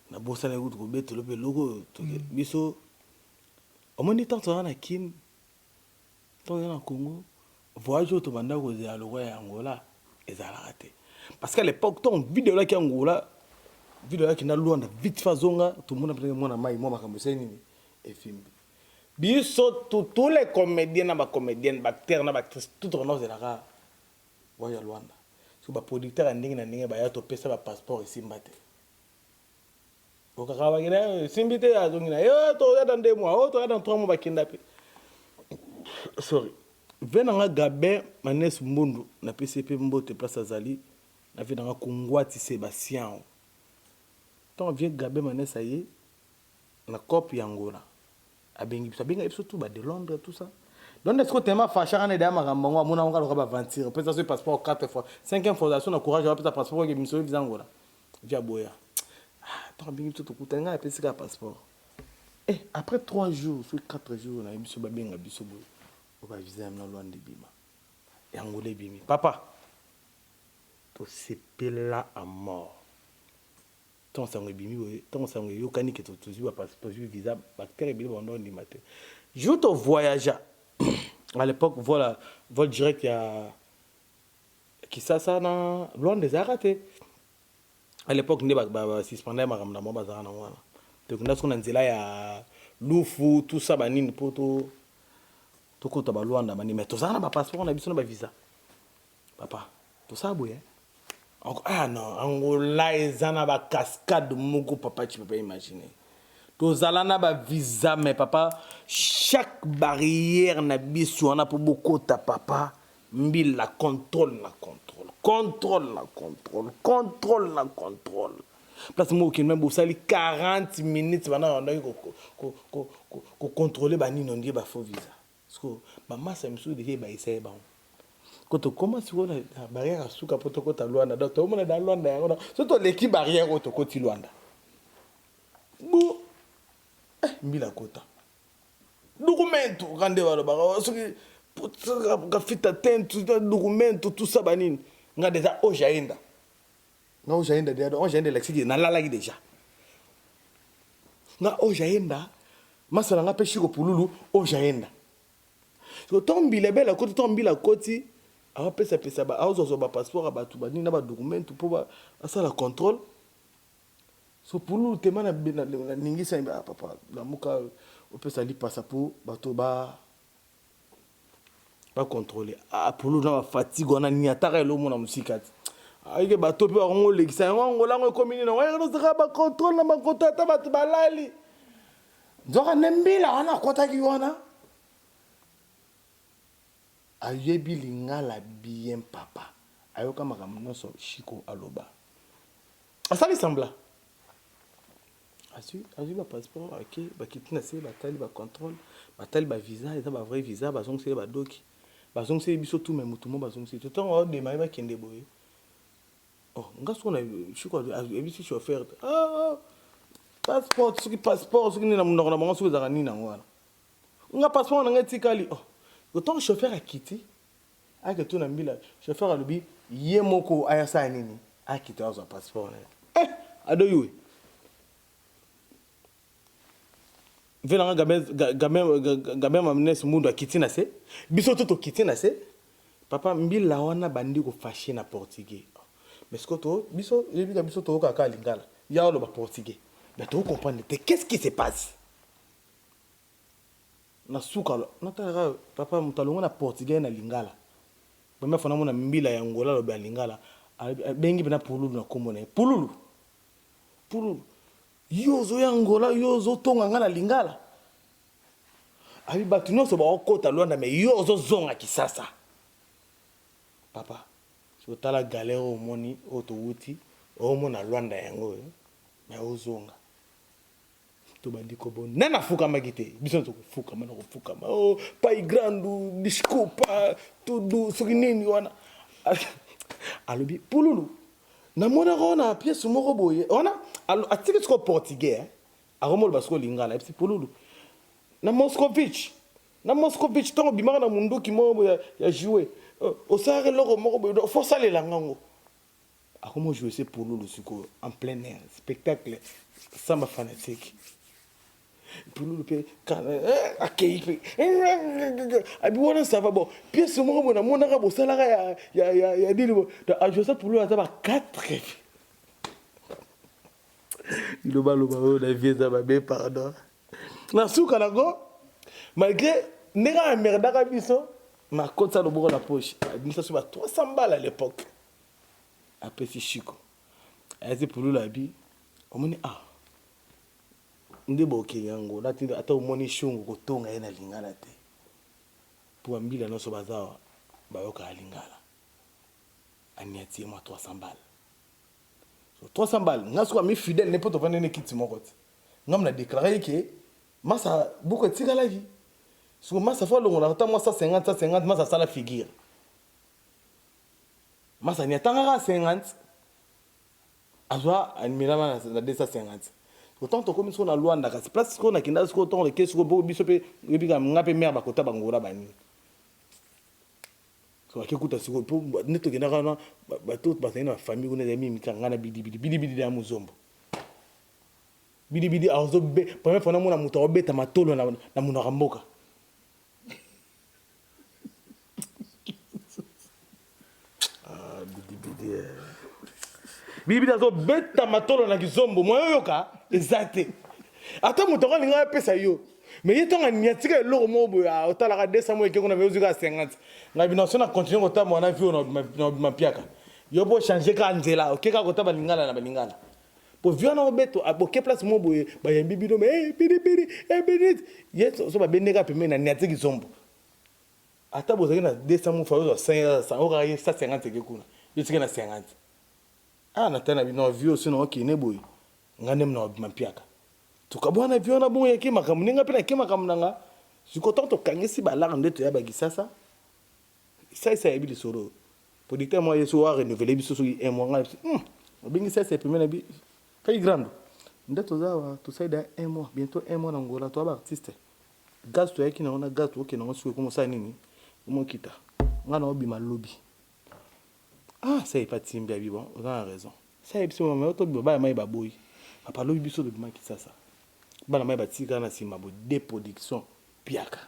Na bossa na gutu beto lope logo biso. Au moins ni tant na Kin, tant na Congo, voyage au Tobanda ko za logo ya Angola ezala raté. Parce qu'à l'époque ton vidéo là qui Angola, vidéo là qui na Luanda vite fazonga, tout le monde a pris mon mai moi makambo nini et film. Biso tous les comédiens na ba comédienne, ba acteur na ba actrice tout on de la voyage Luanda. So ba producteur ndenge na ndenge ba ya to pesa ba passeport ici mbate. Okaka ngina simbite azongina yo to dans 2 mois, oh to dans 3 mois ba kinda pe. Sorry. Venanga Gabin Manes Mbundu na PCP Mbote place azali na vie dans Kongwati Sébastien. Tant vient Gabin Manes aye na copie Angola. Abengi surtout ba de Londres tout ça. Donc est-ce que tellement fâché on est dans makambo mona on va aventure peut ça passeport 4 fois 5e fondation na courage va peut passeport que monsieur visa Angola via boya tant bien tout coûter nga pesi ka passeport et après 3 jours sur 4 jours na biso ba benga biso boy on va visa na Luanda bima et Angola bimi papa to sepela à mort tant ça bimi boy tant ça yokani que to toujours passeport visa bactérie bima on dit matin je te voyager. À l'époque, voilà, vol direct, il y a. Qui ça, na loin des arrêtés. À l'époque, il y a suspendé ma ramna, moi, bazar, non, voilà. Donc, nous avons dit là, il y a Loufou, tout ça, banine, pour tout. Tout côté, loin de banine. Mais tout ça, on a pas passeport, on a besoin de visa. Papa, tout ça, bouillé. Ah non, Angola, ils ont une cascade de Mogo, papa, tu peux pas imaginer. Tozalana ba visa mais papa chaque barrière na biso on a pour beaucoup ta papa mbil la contrôle place moi qui même bosali 40 minutes bana on a ko contrôler ba nini on dit ba faux visa parce que maman ça me soude que ba essayer ba quand on commence sur la barrière à souka pour to kota Luanda donc on est dans Luanda surtout l'équipe barrière au to koti Luanda bon mbila kota documento rande wala ba soki ka fita tente documento tout ça banine nga déjà ojaenda déjà ojaenda l'exige na lala déjà nga ojaenda masala nga peshi ko pululu ojaenda so tombile bela koti tombila koti a pesa ba azo ba passeport ba tu banine na ba documento pour ba asala contrôle. So pour nous tema na ningisa papa la muka on peut salir passeport bato ba contrôler pour nous na fatigue on a ni ataka lo mona musikati ayike bato pe ngo legisa ngo la ngo komini na ngo za ba contrôle na ba kotata bato balali nzoka nembila wana kota ki wana ayebi lingala bien papa ayoka makambo nyonso shiko aloba asali sembla. As-tu le passeport, ok, bah quitte nasi, bah tali, bah contrôle, bah tali, bah visa, et ça bah vrai visa, bah zong c'est bah doki, bah zong c'est biso tout même tout le monde bah zong c'est tout le temps on démarre bah kende boy. Oh, on gars qu'on a, je suis quoi, je suis offert. Passeport, ce qui n'est pas normalement sur les aranis n'engouana. On a passeport on a un tikali. Oh, autant chauffeur a quitté, avec tout n'ambi là, chauffeur a l'obi, yemoko ayasa nini, a quitté un passeport. Adoyou. Venanga gamin mamnes mundu akitina se biso toto kitina se papa mbila wana bandi ko fâché na portugais mais ce que to biso to kaka lingala ya lo ba portugais mais to comprendre qu'est-ce qui se passe na suka na ta papa mutalonga na portugais na lingala bama fana mona mbila ya Angola lo ba lingala bengi bena pululu na komona pululu yozo ya ngola yozo tonga nga na lingala abi batu nyonso baokota lwanda me yozo zonga kisasa papa sotala galère omoni oyo towuti omona lwanda yango me ozonga tobandi kobona nana afukamaki te biso tokofukama na kofukama pai grandu discopa tudu soki nini wana alobi pululu namonaka wana pièce moko boye wana atiki siko portugais akomoloba siko lingala epesi pululu na moscovitch ntango bimaka na munduki moko ya joue osalaka eloko moko boye fo osalela ngango akomo joue se pululu sikoyo en plein air spectacle samba fanatique pululu mpe akei mpe abi wana sava bon pièce moko boye namonaka bosalaka ya dini ajosa pululu aza ba 4 ilobaloba oyo na vie eza babe pardon na suka nango malgré ndenge amerdaka biso nakotisa loboko na poche abimisa so ba 300 balles à l'époque apesi chiko ayasi pululu abi omoni nde boke yango lati ata omoni shungu kotonga ye na lingala te po ambila nyonso bazawa bayoka alingala aniati ye mwa 300 balles so 300 balles nga soki ami fidèle ne po tofanda ne kiti moko te ngam na déclaré ke masa boko etikalaki soki masa fo alongola ata mwa 150 masa asala figure masa ni atangaka 50 azwa animelama na 250 autant tokomi siko na lwanda kasi place siko nakenda siko ntongo leke siko biso mpe yebika nga mpe mare bakota bangola banini so akekuta siko po nde tokendaka wana bato bazali na bafamille kuna ezali mimika nga na bidibidi ya mozombo bidibidi première fois namona moto aobeta matolo na monaka mboka bidibidi azobeta matolo na kizombo moyo yoka eza te ata moto akolinga apesa yo mais ye ntongo aniatika eloko moko boye otalaka 200 mo eke kuna me ozwika 50 ngai bino so na continue kotambola na vie na mapiaka yo po changer ka nzela okeka kota balingala na balingala po vie wana obeto aboke place mo boye bayambi bino me bidi ye so babendeka pembeni na niatiki zombo ata bozalaki na 200 mo fa ozwa 500 okaka ye 150 eke kuna yo tike na 50 na tana bino vie osi na okene boye nga nde mna mapiaka tukabwana vie wana bongo yake makambo ninga mpe nake makambo nanga sikotan tokangisi balaka nde toyabaki sasa isa yebi lisolo producteur moi yeso wa renouveler biso soki un mois nga obengi sasa pembe na bi kay grande nde tozawa tosaida un mois bientôt un mois na ngola to ba artiste gaz to yaki na ona gaz to ke na ngosuko komo sa nini mo kita nga na obima lobby ça est pas timbi abi bon on a raison ça est biso mais to ba mai ba boy papa lobby biso de bima kita ça bana mai ba tika na sima bo de production piaka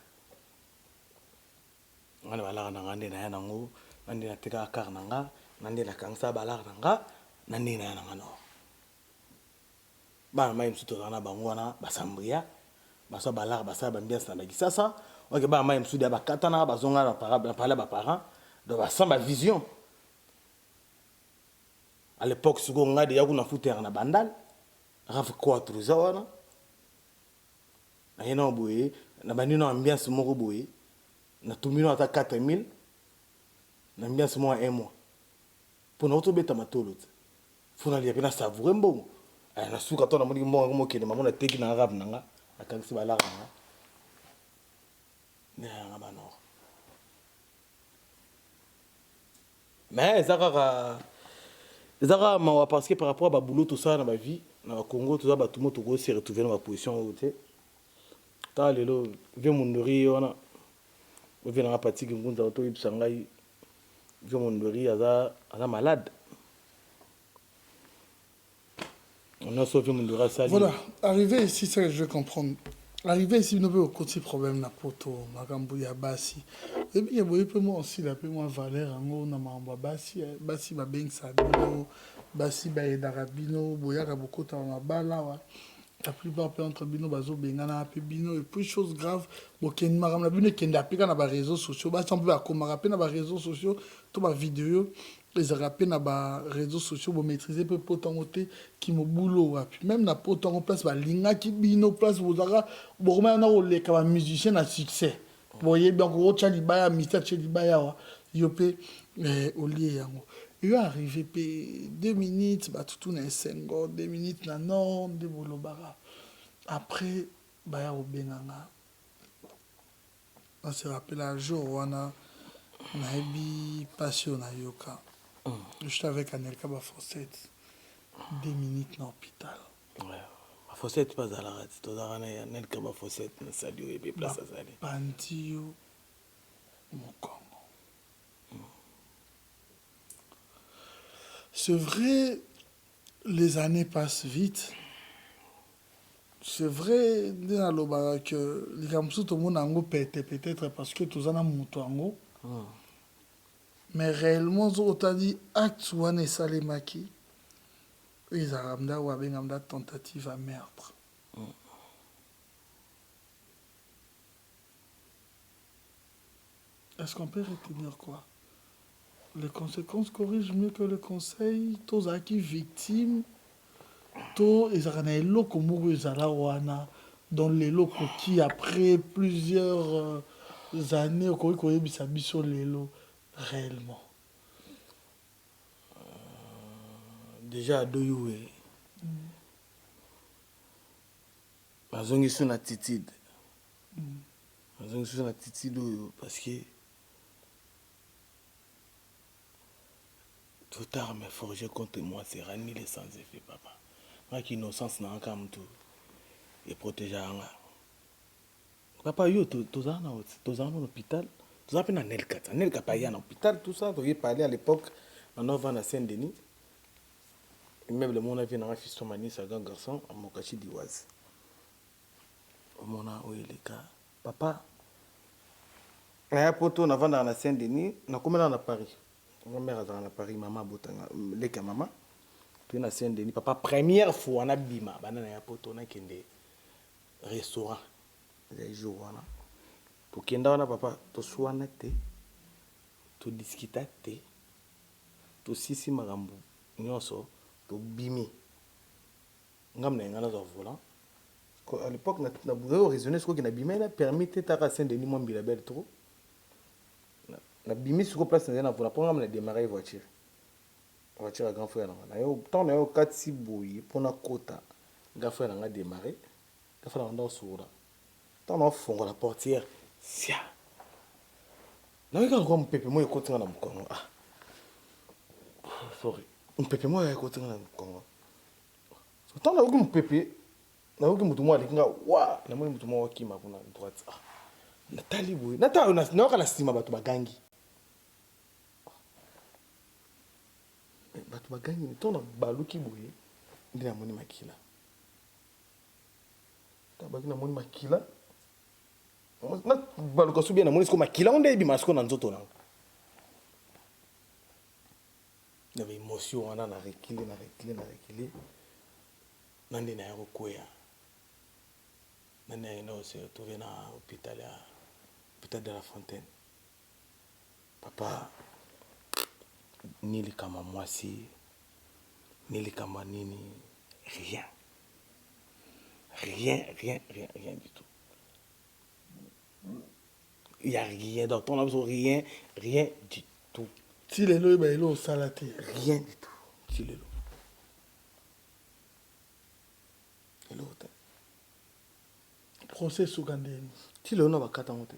ngana balaka na ngande na yana ngo nande na teka kar nanga nande na kangsa balaka nanga nande na yana ngano bana mai msuto na bango wana basambria baso balaka basa bambiance na kisasa ok bana mai msuto ya bakatana bazonga na parler ba parents do basamba vision à l'époque suko ngade ya kuna futer na bandal raf 4 zawana na yena boye na banino ambiance moko boye na tumino ata 4000 na ambiance mo un mois pour notre beta matolo funa lia pena savourer mbongo na suka to na moni mbongo mo kende mamona teki na rap nanga akangisi balaka na ngaba no mais ezaka mawa parce que par rapport à ba boulot tout ça na ba vie na Congo tout ça ba tout monde to se retrouver dans ma position haute ta lelo vie mundori wana ovi na patiki ngunza oto ibsangai vie mundori aza malade on a sauvé mundori ça voilà arrivé ici c'est que je vais comprendre arrivé ici nous avons côté problème na poto makambu ya basi et bien boye pe moi aussi la pe moi valeur ngo na mamba basi ba bengsa bino basi ba edarabino boya ka bokota na bala wa la plupart pe entre bino bazo bengana pe bino et puis chose grave boken maram na bino kenda pika na ba réseaux sociaux ba champ ba komara pe na ba réseaux sociaux to ba vidéo les rappels na ba réseaux sociaux vous maîtriser peu potango te qui mo boulot wapi même na potango place ba linga ki bino place vous ara bon na ole ka ba musicien à succès voyez bien ko tchali baya Mr tchali baya wa yo pe olie yango yo arrivé pe 2 minutes ba tout na 5 2 minutes na non de bolobara après baya obenganga on se rappelle un jour wana naebi passion na yoka j'étais avec Anelka Bafosset 2 minutes dans l'hôpital ouais Bafosset pas à la radio tozana Anelka Bafosset na sadio et place à salir Pantio Mokongo c'est vrai les années passent vite c'est vrai dans le que les gamsu tout le monde ango peut-être parce que tous en a monté ango mais réellement on dit acte wana esalemaki ezalaka ou abengaka tentative à meurtre est-ce qu'on peut retenir quoi les conséquences corrigent mieux que le conseil tozalaki victime to ezalaka na eloko moko ezala wana dans l'eloko qui après plusieurs années okoki koyebisa biso lelo réellement déjà adoyoué bazongisi na attitude bazongisi na attitude oyo parce que tout tard me forgé contre moi sera ni les sans effet papa ngaki innocence na nka mtu et protéger anga papa yo tozana na hôpital tozana pe na Nelka pa ya na hôpital tout ça tu parler à l'époque on va na Saint-Denis même le monde avait na fils mani sa grand garçon à Mokachi Diwaz mona oeleka papa na poto na vanda na Saint-Denis na komela na Paris ma mère dans na Paris maman botanga leka maman tu na Saint-Denis papa première fois na bima bana na poto na kende restaurant les jours wana to kenda wana papa to soana te to discuta te to sisi magambo nyonso to bimi ngam na ngana za volant à l'époque na boulot raisonner ce que na bima na permis te ta Saint-Denis mo mbila belle trop na bimi sur place na volant pour ngam na démarrer voiture à grand frère na yo tant na yo kati boyi pour na kota grand frère na démarrer grand frère na sura tant na fongo la portière sia na wika ko mpepe mo ekotinga na mukongo sorry mpepe mo ekotinga na mukongo tant na ugu mpepe na ugu mutu mo alikinga wa na mo mutu mo wakima kuna droite na tali boyi na ta na kana sima bato bagangi bato bagangi tant na baluki boyi ndina moni makila ta bagina moni makila na baluka subia na moni sko makila onde bi masko na nzoto na na émotion wana na rekile nande na yako koya nande na ose trouvé na hôpital de la Fontaine papa nili kama mwasi nili kama nini rien du tout. Il n'y a rien dans ton absence, rien du tout. Si les lois, ben, ils salaté. Rien du tout. Si les lois. Les lois. Procès sous Gandéni. Si les lois, on va catangoter.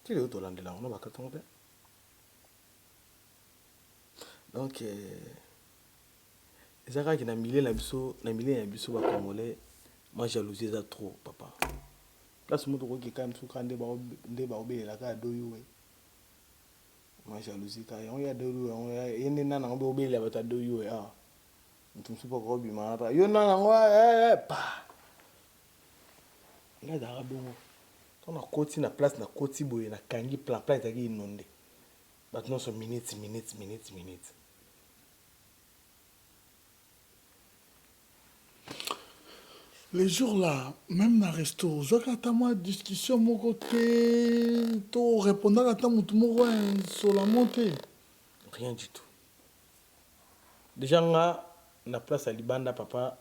Si les lois, on va catangoter. Donc, les Arabes qui ont mis les biso ba congolais, moi jalousie ça trop papa. Là ce monde qui quand même sous grande ba obé la ka doyo we. Moi jalousie ka on ya doyo on ya yende nana on obé la bata doyo we ah. Ntum supa ko bi ma pa. Yo nana ngwa pa. Là d'arabe bon. On a côté na place na côté boye na kangi plan ta ki inondé. Maintenant so minutes. Les jours-là, même dans le resto, je vois discussion mon côté, to répondre à ta sur la montée. Rien du tout. Déjà, nga, na place à Libanda, papa,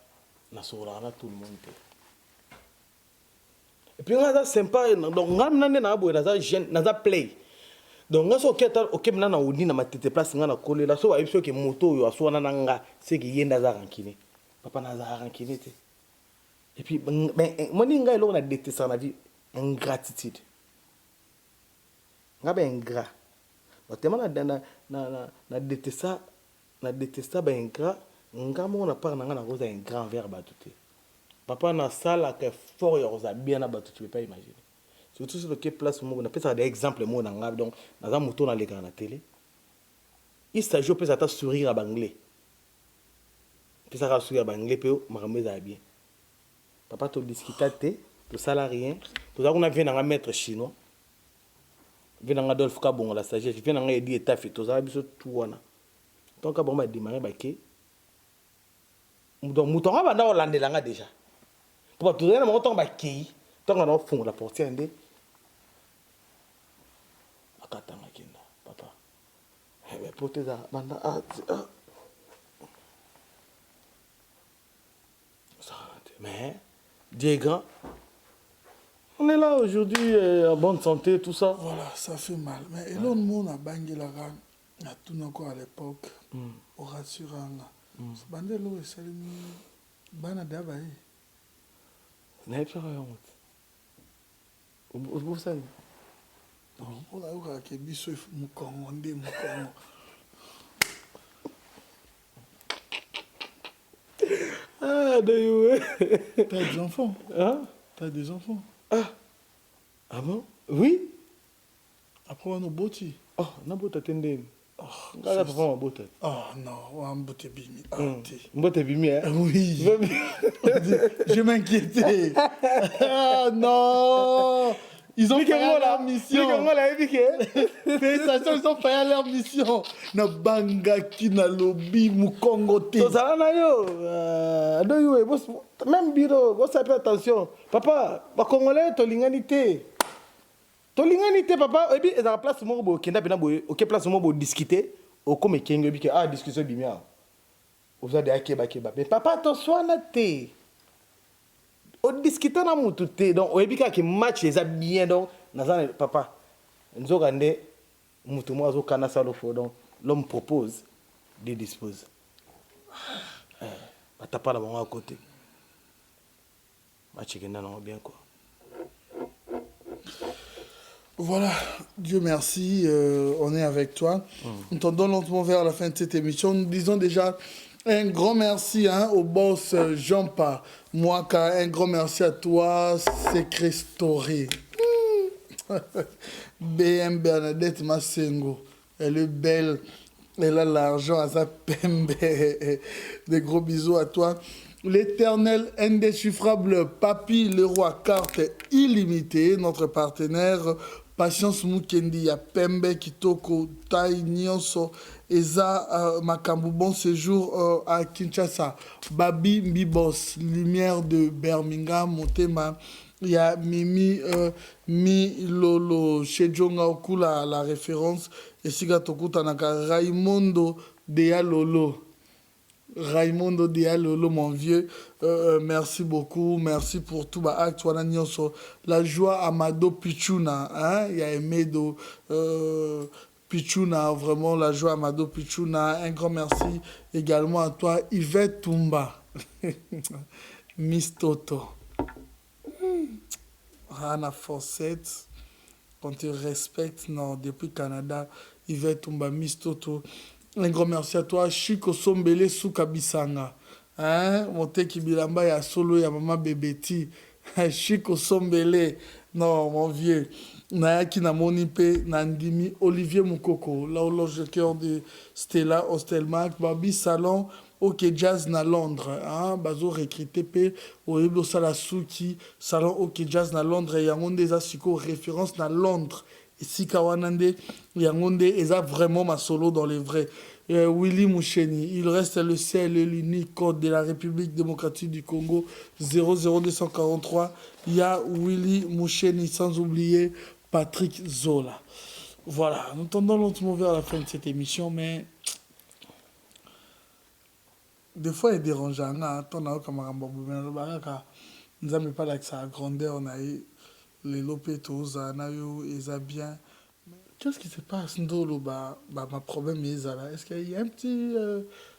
na sourana tout le monde. Et puis, nga, c'est sympa. Donc, nga, na boy, na jeune, na play. Donc, nga, so, ok, na na odi, na ma tete place, nga, na collé, la so, a eu que moto, yo, a so, na nga, c'est que yenda za rankine. Papa, na za rankine, te. Et puis, moi, nga, on a détesté ça, na vie, ingratitude. Nga, ben, ingrat. Tellement na détesté ben ingrat, nga, moi, on a parlé, na rose un grand verre, batouté. Papa, na salle, que fort, yo, a bien abattu, tu peux pas imaginer. Surtout sur le place, on appelle ça des exemples, moi, donc, dans un mouton dans les grands télé. Il s'agit de faire sourire à Banglais. Puis ça va sourire à Banglais, puis ma remise à bien. Papa, tu discutais, tu salarié, tu as un maître chinois. Tu as un Adolphe Kabon, la sagesse, tu as un Edi Etafi, tu as un tout. Donc, on va démarrer, donc, mouton va dans Hollande déjà. Pour tout le monde, on va qui, donc on va fond la portière. Papa. Mais pour tes mais Dieu est grand. On est là aujourd'hui en bonne santé, tout ça. Voilà, ça fait mal. Mais l'autre monde a bangé la gamme. Il y a tout encore à l'époque. Au rassurant. Ce bandé là, c'est le bana d'abaye. N'est pas honte. Vous savez. Non, on a eu que biso mukongondé mukongo. Ah, d'ailleurs. T'as des enfants? Hein? T'as des enfants? Ah bon? Oui? Après on a boti. Oh, on a boti attendez. Oh, non, on a boti bimi. Boti bimi, hein? Oui. Je m'inquiétais. Ah non! Ils ont fait leur mission. Félicitations, ils ont fait leur mission. Na banga ki na lobi mukongo te. Même bureau, vous savez attention. Papa, les Congolais, tu l'ingénuité. Tu l'ingénuité, papa. Et puis, dans la place où on place où on discuter, au comme kengo bi ah discussion bimia. Vous avez akeba keba. Mais papa, tu sois naté. On discute na mutu te donc on ebika ki match les bien donc nazana papa nzokande mutu mo azokana salo fo donc l'homme propose de dispose atapa la bango à côté match qui non bien quoi. Voilà, Dieu merci, on est avec toi. Nous tendons lentement vers la fin de cette émission. Nous disons déjà un grand merci au boss Jean-Pa Mwaka. Un grand merci à toi, Secret Story. BM Bernadette Massengo. Elle est belle. Elle a l'argent à sa pembe. Des gros bisous à toi. L'éternel indéchiffrable Papy Leroy Carte illimitée, notre partenaire. Patience Mukendi ya Pembe Kitoko Tai Nyonso Eza Makambu bon séjour à Kinshasa. Babi Mbibos lumière de Birmingham Montema. Il y a Mimi Milolo chez Djonga Okula la référence et Siga Tokutanaka Raimondo Dealolo. Raimondo Dialolo, mon vieux, merci beaucoup, merci pour tout. La joie Amado Pichuna, hein? Il y a Emedo Pichuna, vraiment la joie Amado Pichuna. Un grand merci également à toi, Yvette Tumba, Miss Toto, Anna Fawcett, quand tu respectes, non, depuis Canada, Yvette Tumba, Miss Toto. Un grand merci à toi, Chico Sombele Soukabisanga. Hein? Monteki Bilamba ya solo ya maman Bébéti. Chico Sombele. Non, mon vieux. Nayaki na monipe, Nandimi, Olivier Moukoko. Là où l'ange cœur de Stella Ostelmark. Babi Salon, OK Jazz na Londres. Hein? Bazo recruté pe. Oeblo Salasuki. Salon OK Jazz na Londres. Yangonde Zasiko, référence na Londres. Et si Kawanande, Yangonde, ils ont vraiment ma solo dans les vrais. Willy Moucheni. Il reste le seul et l'unique code de la République démocratique du Congo, 00243. Il y a Willy Moucheni, sans oublier Patrick Zola. Voilà, nous tendons lentement vers la fin de cette émission, mais des fois, il est dérangeant. Nous n'avons pas l'accès à la grandeur, on a eu les lopetos, on a eu les bien. Qu'est-ce qui se passe, Ndolo? Ma problème est là. Est-ce qu'il y a un petit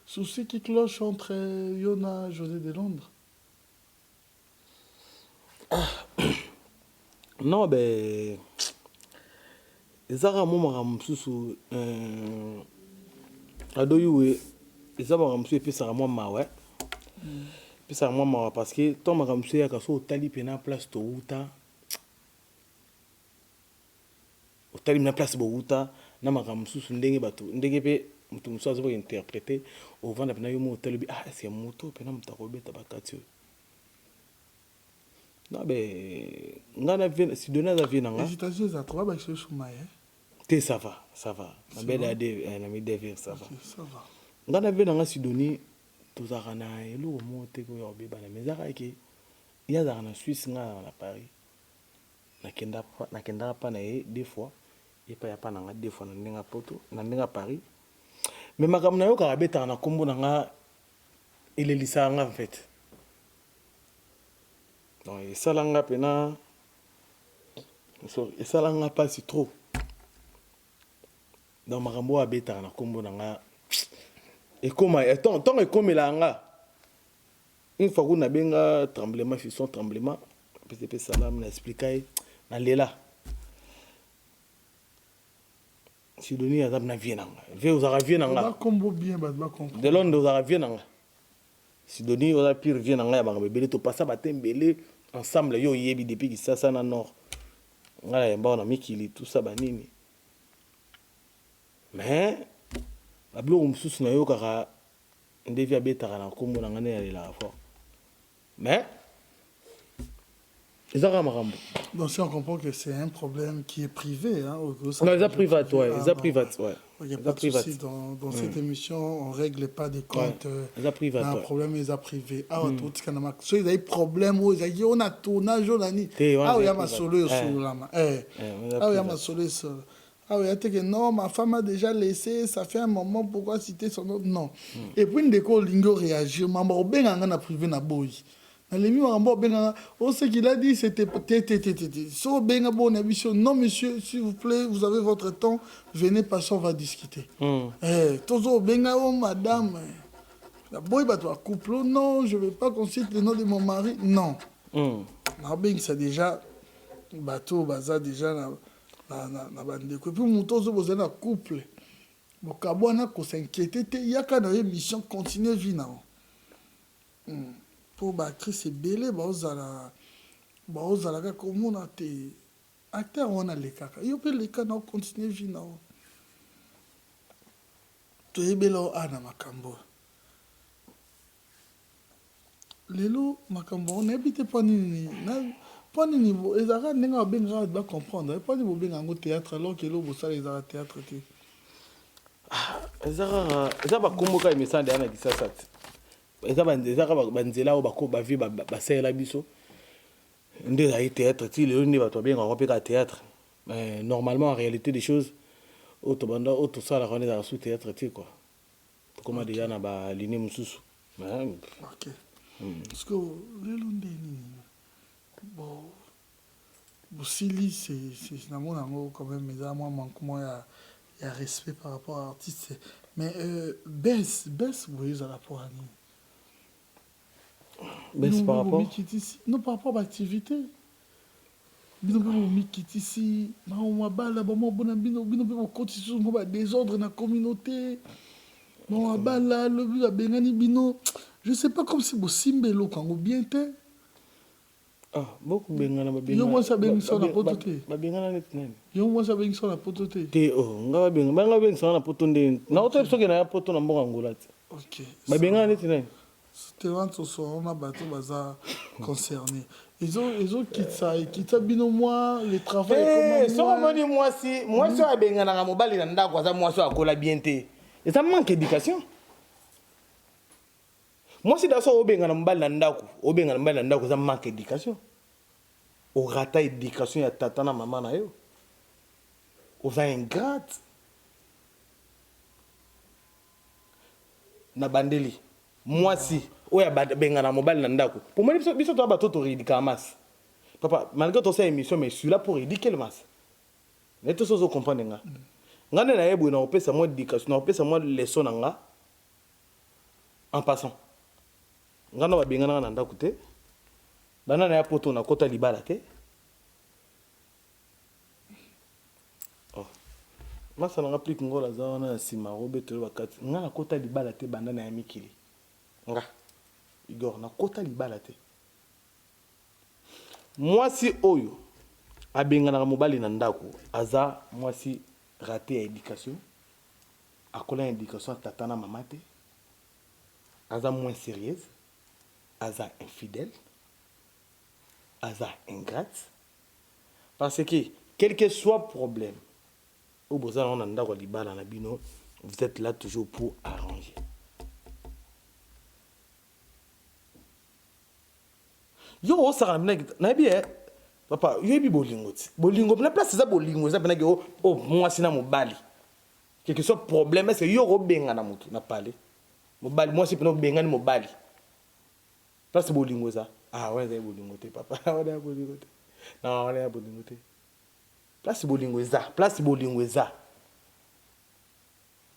souci qui cloche entre Yona et José de Londres? Non, ben. Ezara moma mususu adoyuwe ezaba mususu epesaka mwa mawa epesaka mwa mawa parce que tant mususu yaka so otali pena place to uta otali na place bo uta na mususu ndenge bato ndenge pe mutu mususu azo interpréter au vanda pena yo mo otali ah est-ce que moto pena mutakobeta bakati non ben ngana vient si donner la vie nanga hésitation ça trois bac sur maye ça va na bela de na mi devir ça va ça va ngana vient nanga si donner tozaka na elo mo te ko yo beba na mezaka ke ya za na Suisse nga na Paris na kenda pa na deux fois et pas ya pa na deux fois na ndinga poto na ndinga Paris mais makamna yo ka beta na kombo na nga il est lisa nga en fait donc et ça langa pena et ça langa pas si trop dans makambo abeta na kombo na nga et comment tant et comme la nga une fois qu'on a benga tremblement fisson tremblement peut-être ça là me expliquer na lela si doni azab na vie nanga ve uzara vie nanga ba combo bien ba comprendre de Londres uzara vie nanga si doni oza pire vie nanga ya banga bebele to passa batembele ensemble yo yebi depuis que ça na nord ngala yamba na mikili tout ça banini mais ablo mususu na yo kaka ndevi abetaka na kombo na ngane ya lela fort mais ils ont ramarambo. Donc si on comprend que c'est un problème qui est privé, hein, non, ils ont privé, ouais, ils ont privé, ouais. Il n'y a pas de souci dans cette émission, on ne règle pas des comptes. Ils ont privé, un problème, ils ont privé. Ah, tout ce qu'on a marqué. Ils ont des problèmes, ils ont dit, on a tournage, on a dit. Ah, il y a ma solo sur la main. Ah, il y a ma solo sur. Ah, il y a dit que non, ma femme a déjà laissé, ça fait un moment, pourquoi citer son nom? Non. Et puis, une déco, Lingo réagit, maman, ben, on a privé na boy. Ce qu'il a dit, c'était non, monsieur, s'il vous plaît, vous avez votre temps, venez passer, on va discuter. Madame, la boy, couple, non, je ne veux pas qu'on cite le nom de mon mari. Non. C'est déjà, bateau, baza, déjà, na bande. Et puis, mon tozo, vous êtes un couple. Bon, kabouana, qu'on s'inquiète, il y a qu'à une mission continue, vina. Pour battre ces bélés, baozala comme on a été acteur, on a les caca. Il peut les caca, on continue vina. Tu es bello ana makambo. Lelo makambo, on n'habite pas ni niveau. Les arabes n'ont pas comprendre. Pas ni bien en théâtre alors que l'eau bossa les arabes théâtre. Les arabes comme quand ils me sentent derrière qui ça. ezaka banzela oyo bavi basalela biso nde ezali théâtre ti lelo nde bato babengaka mpe ka théâtre normalement en réalité des choses oyo tobanda oyo tosalaka wana ezala sous théâtre ti quoi tokoma déjà na baline mosusu parce que lelo nde nini bosili namona yango quand même eza mwa manquement ya respect par rapport à l'artiste mais baisse boye ezala pour ani baisse par rapport non par rapport à l'activité bino pe bomikiti ici mabala bamobona bino pe bokotisi ngo badésordre na communauté mabala lobi babengani bino je sais pas comme si bosimba eloko yango bien te bokubengana yo mwasi abengisa na poto te babengana neti nani yo mwasi abengisa na poto te te nga babengisa na poto nde naotoyebi soki na ya poto na mboka ngola te babengana neti nani tellement on a bateau baza concerné ils ont quitté bino moi le travail comment moi si abengana nga mobali na ndako aza mwasi akola bien te Et ça manque d'éducation. Moi, si dans ça, ça manque d'éducation. Au rata éducation, il y a tata na maman na yo. Aux ingrate. Na bandeli. Moi, si. Oya bengana mobile na ndako. Pour moi, biso to ba toto ridika mas. Papa, malgré tout ça émission, mais je suis là pour ridiquer le mas. Mais tout ça, vous comprenez nga. Nga na yebu na opesa moi d'éducation, na opesa moi leçon nga. En passant. Nga na ba bengana na ndako te. Bana na ya poto na kota libala te. Oh. Masa na applique ngola za wana sima robe to bakati. Nga na kota libala te banda na ya mikili. Nga. Igor na kota libala te. Moi si oyo abengana mobali na ndako aza moi si raté à éducation akola éducation tata na mama te aza moins sérieuse aza infidèle aza ingrate parce que quel que soit problème au besoin on ndako libala na bino vous êtes là toujours pour arranger. Yo ça ramène na bien papa yo bi bolingo ti bolingo na place ça bolingo ça penaki oh moi sina mobali quelque soit problème c'est yo robenga na mutu na parler mobali moi c'est pena benga ni mobali place bolingo ça ah ouais c'est bolingo te papa ouais bolingo te non ouais bolingo te place bolingo ça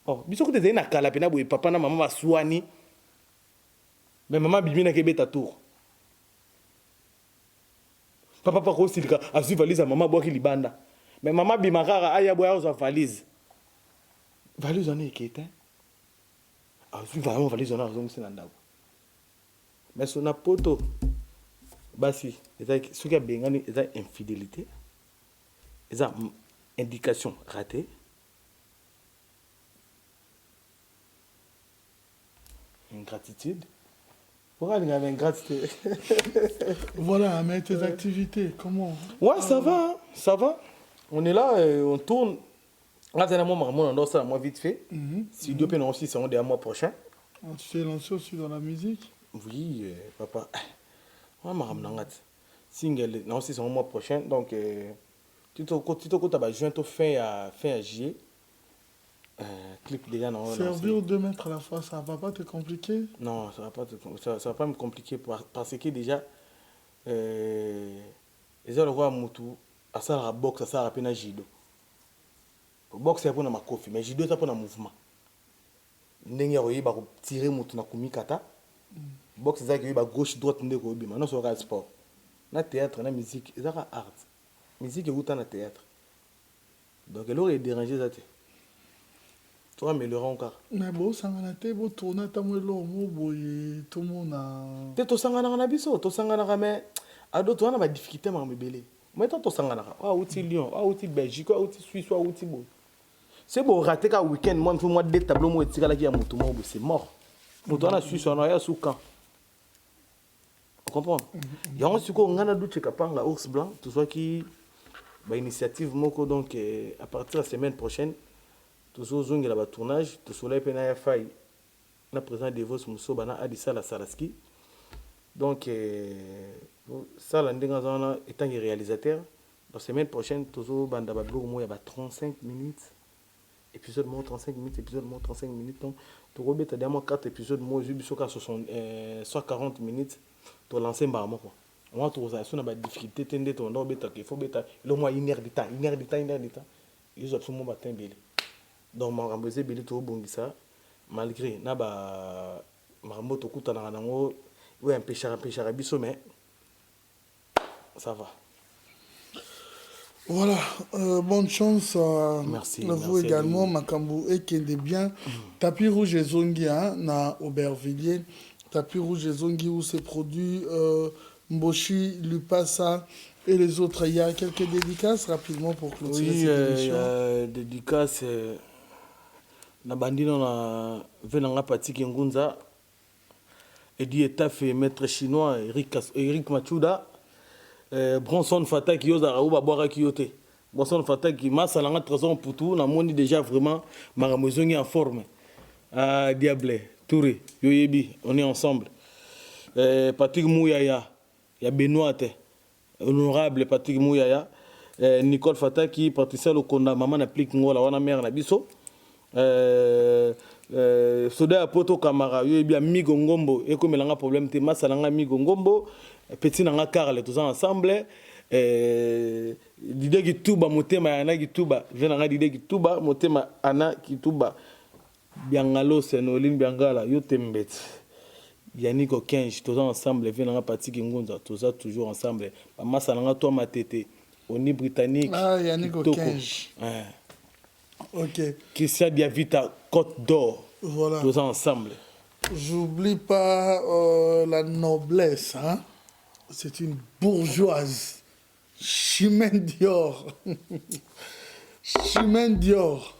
oh biso ko te na kala pena boy papa na mama baswani mais maman bibina ke beta tour. Papa pas aussi a su valise à maman boire qui libanda. Mais maman bimakara aya boire aux valise. Valise on est qui a su vraiment valise on a raison c'est nanda. Mais son apoto basi ce qui a bengani est infidélité. Est indication ratée. Ingratitude. Pourquoi il y a une ingratitude? Voilà, mais tes activités, comment? Ouais, ça va, hein, ça va. On est là, on tourne. Là, c'est un moment, on a ça, moi vite fait. Si Dieu peut nous aussi, c'est un mois prochain. Tu t'es lancé aussi dans la musique? Oui, papa. Ouais, ma single, non, c'est un mois prochain. Donc, tu as juin, fin à juillet. Clip déjà non. Servir 2 mètres à la fois, ça va pas te compliquer? Non, ça va pas me compliquer parce que déjà les gens voient mutu à ça la boxe, à ça la peine judo. Boxe c'est pour na makofi, mais judo c'est pour na mouvement. Ndenge yoyi ba tirer mutu na kumikata. Boxe c'est que ba gauche droite ndeko bima, non c'est sport. Na théâtre, na musique, c'est art. Musique est autant na théâtre. Donc elle aurait dérangé ça. Tu vas améliorer encore. Mais bon, ça m'a été beau tourner ta moelle tout le monde a. Tu es sangana na biso, tu sangana mais à d'autres on a des difficultés à me belé. Maintenant tu sangana, ah outil Lyon, ah outil Belgique, ah outil Suisse, ah outil bon. C'est bon rater qu'un week-end moi il faut moi des tableaux moi tirer là qui a mon tour c'est mort. Mon tour na Suisse on a sous camp. Tu comprends? Il y a un suko ngana du chekapanga ours blanc, tout ça qui ba initiative moko donc à partir de la semaine prochaine tout ce qui est là tournage tout cela est pena faille na présent de vos musoba na adisa la salaski donc ça la ndinga zona étant réalisateur la semaine prochaine tout ce banda ba blog mo ya ba 35 minutes épisode mo 35 minutes épisode mo 35 minutes donc to robeta demo 4 épisodes mo jubiso ka 40 minutes to lancer ba mo quoi on va trouver ça na ba difficulté tende to ndo beta qu'il faut beta le moins 1 heure de temps ils ont absolument ba tembele. Donc ma rambosé beli to bongisa malgré na ba marambo to kuta na nango ouais un pécheur biso mais ça va. Voilà, bonne chance merci, à vous également Makambu et qui est bien. Tapis rouge et zongi na Aubervilliers, tapis rouge et zongi où c'est produit Mboshi, Lupasa et les autres. Il y a quelques dédicaces rapidement pour clôturer cette émission. Dédicaces na bandino na venanga patiki ngunza Edi Etafe maître chinois Eric Machuda Bronson Fataki yoza raouba boira kiyote Bronson Fataki masalanga trésor pour tout na moni déjà vraiment maramozongi en forme Ah, Diable, Touré, Yoyebi, on est ensemble. Patrick Mouyaya, il y a Benoît, honorable Patrick Mouyaya, Nicole Fata qui participait au Konda, maman applique Ngola, wana mère Nabiso. Soda Poto Kamara, Yoyebi, Amigo Ngombo, et comme il y a un problème, Massa Langa Amigo Ngombo, Petit Nanga Karle, tous ensemble. L'idée qui touba, motema ana qui touba, je n'ai l'idée qui touba, motema ana qui touba. Biangalo, c'est Nolim Biangala, Yotembet. Yannick Okenj, tous ensemble, venons partir Kingunza, tous toujours ensemble. Massa Langa, toi, ma tété, on est britannique. Ah, Yannick Okenj. Ok. Christian Diavita, Côte d'Or. Voilà. Tous ensemble. J'oublie pas la noblesse, hein. C'est une bourgeoise. Chimène Dior. Chimène Dior.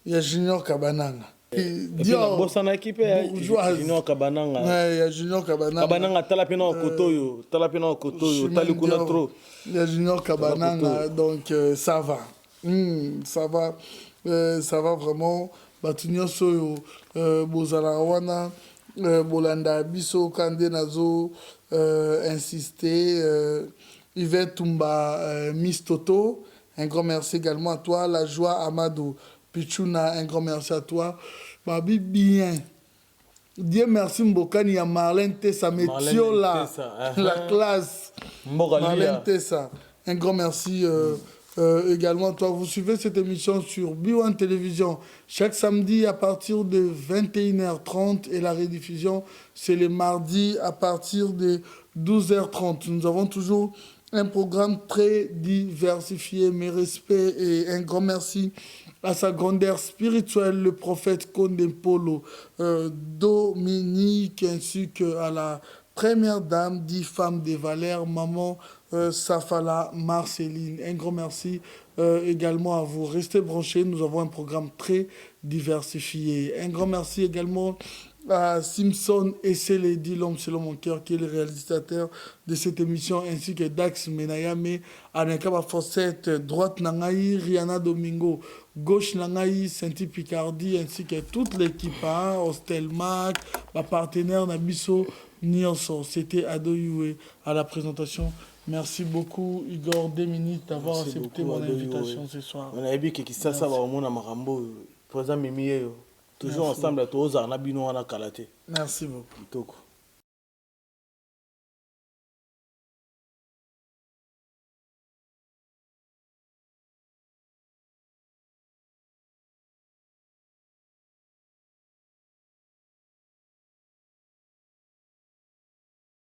Il y a Junior Kabananga. Dior. Bossana équipe, Junior Kabananga. Ouais, il y a Junior Kabananga. Kabananga, talapena au kotoyo. Talapena au kotoyo. Talikuna trop. Il y a Junior Kabananga. Donc, ça va. Ça va. Ça va vraiment. Batunyo Soyo. Bozalawana. Bolanda Biso. Kande Nazo. Insister. Yvette Tumba, Miss Toto, un grand merci également à toi. La joie Amadou Pichuna, un grand merci à toi. Babi bien. Dieu merci Mbokani, il y a Marlène Tessa, Metiola, la classe. Marlène Tessa, un grand merci également à toi. Vous suivez cette émission sur B1 Télévision chaque samedi à partir de 21h30 et la rediffusion c'est les mardis à partir de 12h30. Nous avons toujours un programme très diversifié. Mes respects et un grand merci à sa grandeur spirituelle, le prophète Condempolo, Dominique, ainsi qu'à la première dame, 10 femmes des Valères, maman Safala Marceline. Un grand merci également à vous. Restez branchés, nous avons un programme très diversifié. Un grand merci également à Simpson et Célédi, l'homme selon mon cœur, qui est le réalisateur de cette émission, ainsi que Dax Menayame, Anakaba Fossette, droite Nangaï, Rihanna Domingo, gauche Nangaï, Saint-Y Picardie, ainsi que toute l'équipe, Hostelmac, ma partenaire Nabiso, Nyonso. C'était Ado Yue à la présentation. Merci beaucoup, Igor, 2 minutes d'avoir accepté mon invitation ce soir. On a vu que ça va au monde à Marambo, présent Mimi. Toujours ensemble, tous en abîmant à la Kalaté. Merci beaucoup.